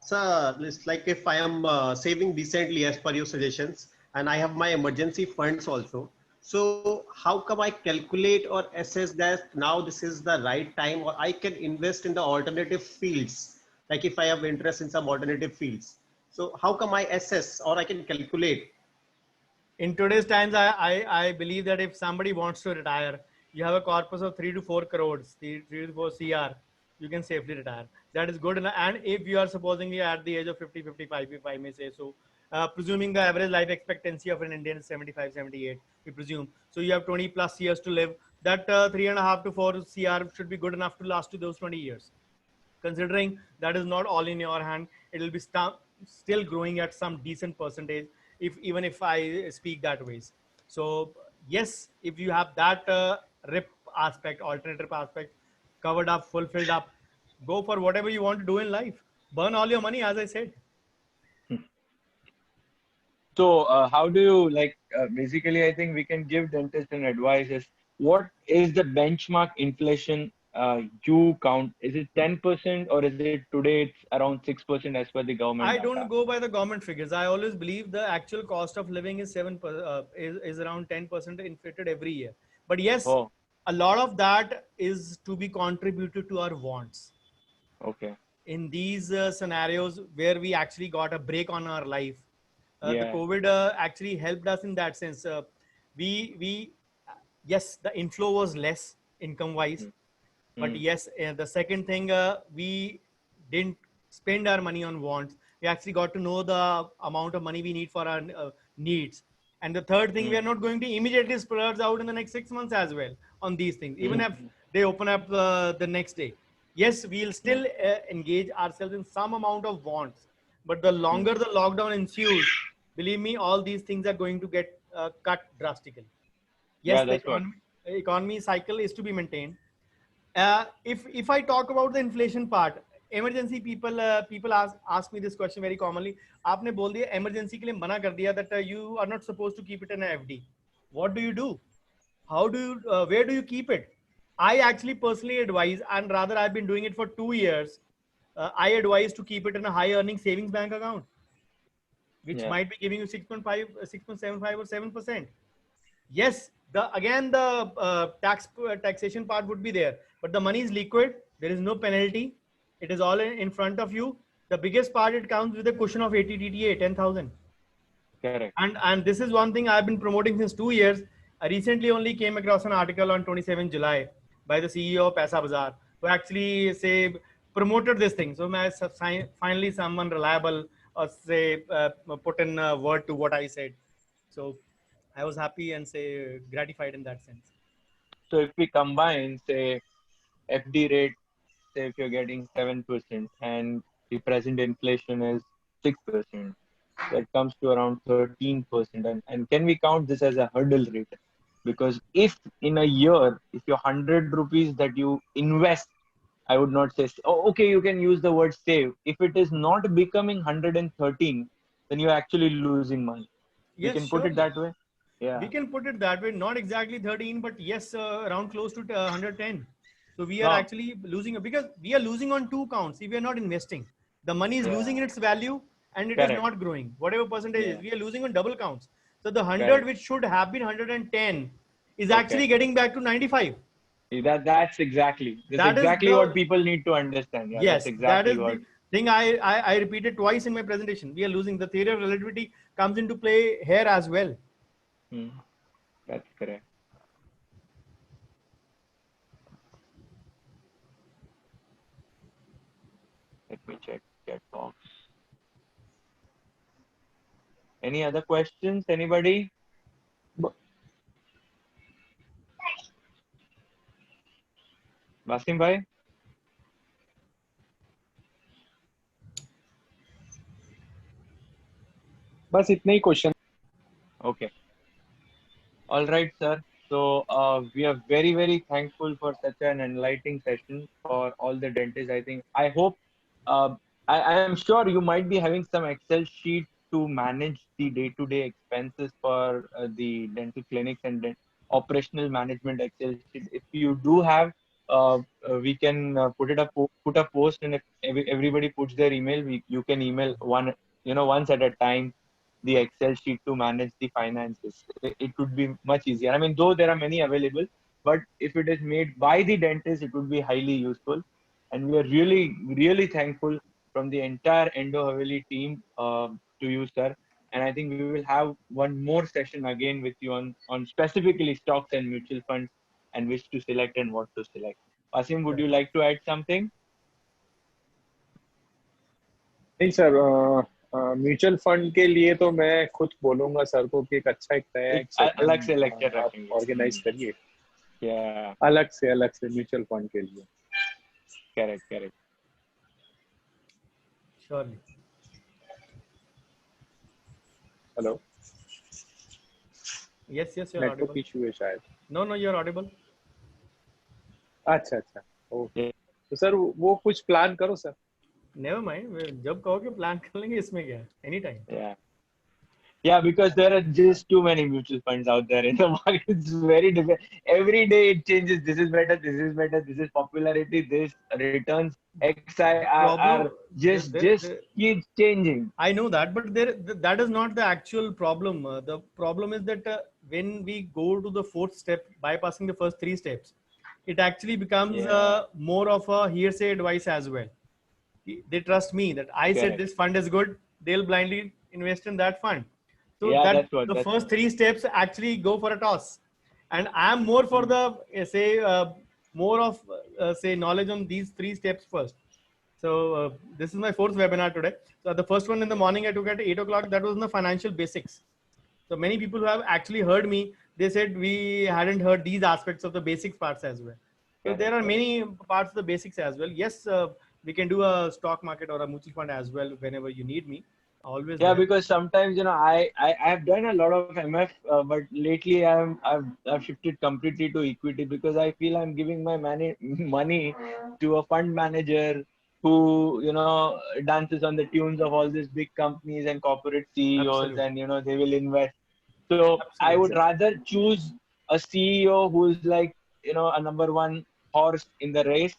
Sir, it's like if I am saving decently as per your suggestions, and I have my emergency funds also. So how come I calculate or assess that now this is the right time, or I can invest in the alternative fields? Like if I have interest in some alternative fields. So how come I assess or I can calculate? In today's times, I believe that if somebody wants to retire, you have a corpus of 3 to 4 crores, 3 to 4 CR, you can safely retire. That is good enough. And if you are supposedly at the age of 50, 55, if I may say so, presuming the average life expectancy of an Indian is 75, 78, we presume. So you have 20 plus years to live. That 3.5 to 4 CR should be good enough to last to those 20 years. Considering that is not all in your hand, it will be still growing at some decent percentage, if even if I speak that ways. So yes, if you have that rip aspect, alternative aspect covered up, fulfilled up, go for whatever you want to do in life. Burn all your money, as I said. So, how do you like? Basically, I think we can give dentists an advice. Is what is the benchmark inflation you count? Is it 10% or is it today it's around 6% as per the government I data? don't go by the government figures. I always believe the actual cost of living is is around 10% inflated every year. But yes, Oh, a lot of that is to be contributed to our wants. okay. In these scenarios where we actually got a break on our life, the Yeah. COVID actually helped us in that sense. We yes, the inflow was less income wise, Mm, but mm, yes, the second thing, we didn't spend our money on wants. We actually got to know the amount of money we need for our needs. And the third thing, we are mm, not going to immediately splurge out in the next 6 months as well on these things, even if mm, they open up the next day. Yes, we'll mm, still engage ourselves in some amount of wants, but the mm. longer the lockdown ensues, believe me, all these things are going to get cut drastically. Yes, Yeah, the that's what. economy cycle is to be maintained. If I talk about the inflation part, emergency people ask me this question very commonly. आपने बोल दिया emergency के लिए मना कर दिया that you are not supposed to keep it in a FD. What do you do? How do you where do you keep it? I actually personally advise, and rather I've been doing it for 2 years. I advise to keep it in a high earning savings bank account, which Yeah. might be giving you 6.5, 6.75 or 7%. Yes, the again the taxation part would be there, but the money is liquid. There is no penalty. It is all in front of you. The biggest part, it comes with a cushion of 80 DTA, 10,000. Correct. And this is one thing I've been promoting since 2 years. I recently only came across an article on 27 July by the CEO of Paisa Bazaar, who actually say promoted this thing. So finally someone reliable or say put in a word to what I said. So I was happy and say gratified in that sense. So if we combine, say, FD rate, say if you're getting 7% and the present inflation is 6%, that comes to around 13%. And can we count this as a hurdle rate? Because if in a year, if your 100 rupees that you invest, I would not say, oh, okay, you can use the word save. If it is not becoming 113, then you're actually losing money. We Yes, can put it surely. that way. We Yeah. can put it that way. Not exactly 13, but yes, around close to 110. So we are No. actually losing because we are losing on two counts. If we are not investing, the money is losing Yeah. in its value and it is Correct. not growing. Whatever percentage is, Yeah. we are losing on double counts. So the 100, Correct. which should have been 110, is Okay. actually getting back to 95. That's That is exactly what the people need to understand. Yeah, that's Yes, that exactly is what. the thing I repeated twice in my presentation. We are losing. The theory of relativity comes into play here as well. Hmm, that's correct. Let me check chat box. Any other questions? Anybody? Wasim bhai? बस इतने ही question Okay. All right, sir. So we are very, very thankful for such an enlightening session for all the dentists. I hope, uh, I am sure you might be having some Excel sheet to manage the day-to-day expenses for the dental clinics and operational management Excel sheet. If you do have, we can put a post, and if everybody puts their email, you can email once at a time the Excel sheet to manage the finances. It would be much easier. I mean, though there are many available, but if it is made by the dentist, it would be highly useful. And we are really, really thankful from the entire Endo Haveli team to you, sir. And I think we will have one more session again with you on specifically stocks and mutual funds and which to select and what to select. Wasim, would you like to add something? नहीं sir, mutual fund के लिए तो मैं खुद बोलूंगा sir को कि एक अच्छा एक नया एक अलग से सेशन लेक्चर आप रखेंगे। ऑर्गेनाइज करिए Yeah, अलग से म्यूचुअल फंड के लिए। correct. Surely. Hello, Yes, you're network audible. Issue है शायद। No, you're audible. अच्छा, ओके। तो सर वो कुछ प्लान करो सर। Never mind. जब कहोगे प्लान कर लेंगे, इसमें क्या है? Anytime. Yeah, because there are just too many mutual funds out there in the market. It's very different. Every day it changes. This is better. This is popularity. This returns XI are just keep changing. I know that, but that is not the actual problem. The problem is that when we go to the fourth step, bypassing the first three steps, it actually becomes more of a hearsay advice as well. They trust me that I said this fund is good. They'll blindly invest in that fund. So the first three steps actually go for a toss. And I'm more for the more of knowledge on these three steps first. So this is my fourth webinar today. So the first one in the morning I took at 8 o'clock. That was in the financial basics. So many people who have actually heard me, they said we hadn't heard these aspects of the basics parts as well. So there are many parts of the basics as well. Yes, we can do a stock market or a mutual fund as well whenever you need me. Always. Yeah, because sometimes I have done a lot of MF, but lately I've shifted completely to equity because I feel I'm giving my money to a fund manager who dances on the tunes of all these big companies and corporate CEOs. Absolutely. And they will invest. So I would rather choose a CEO who's like a number one horse in the race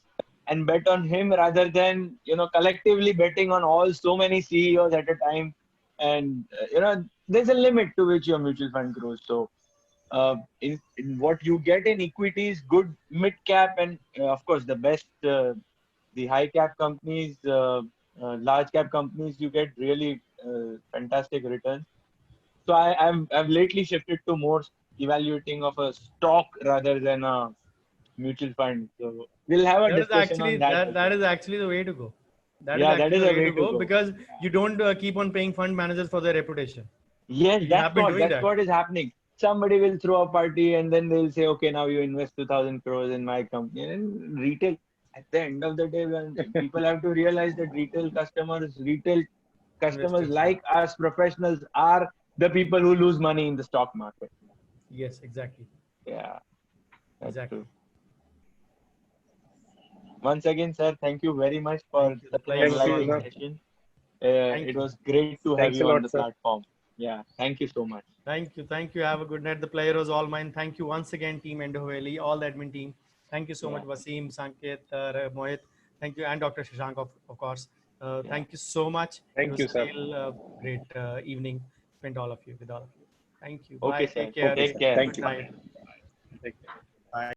and bet on him rather than collectively betting on all so many CEOs at a time. And there's a limit to which your mutual fund grows. So in what you get in equities, good mid cap, and of course the best, the high cap companies, large cap companies, you get really fantastic returns. So I've lately shifted to more evaluating of a stock rather than a mutual fund. So we'll have a discussion on that. That is actually the way to go. That is the way to go because you don't keep on paying fund managers for their reputation. Yes, that's what is happening. Somebody will throw a party and then they'll say, okay, now you invest 2,000 crores in my company. And retail, at the end of the day, when people have to realize that retail customers like us professionals are the people who lose money in the stock market. Yes, exactly. Yeah, exactly. True. Once again, sir, thank you very much for the enlightening session. It was great to have you on the platform. Yeah, thank you so much. Thank you. Have a good night. The pleasure was all mine. Thank you once again, Team Endo Haveli, all the admin team. Thank you so much, Wasim, Sanket, Mohit. Thank you, and Dr. Shashank, of course. Thank you so much. Thank you, sir. Great evening spent with all of you. Thank you. Okay, bye. Sir. Take care. Take care. Thank you. Good night. Take care.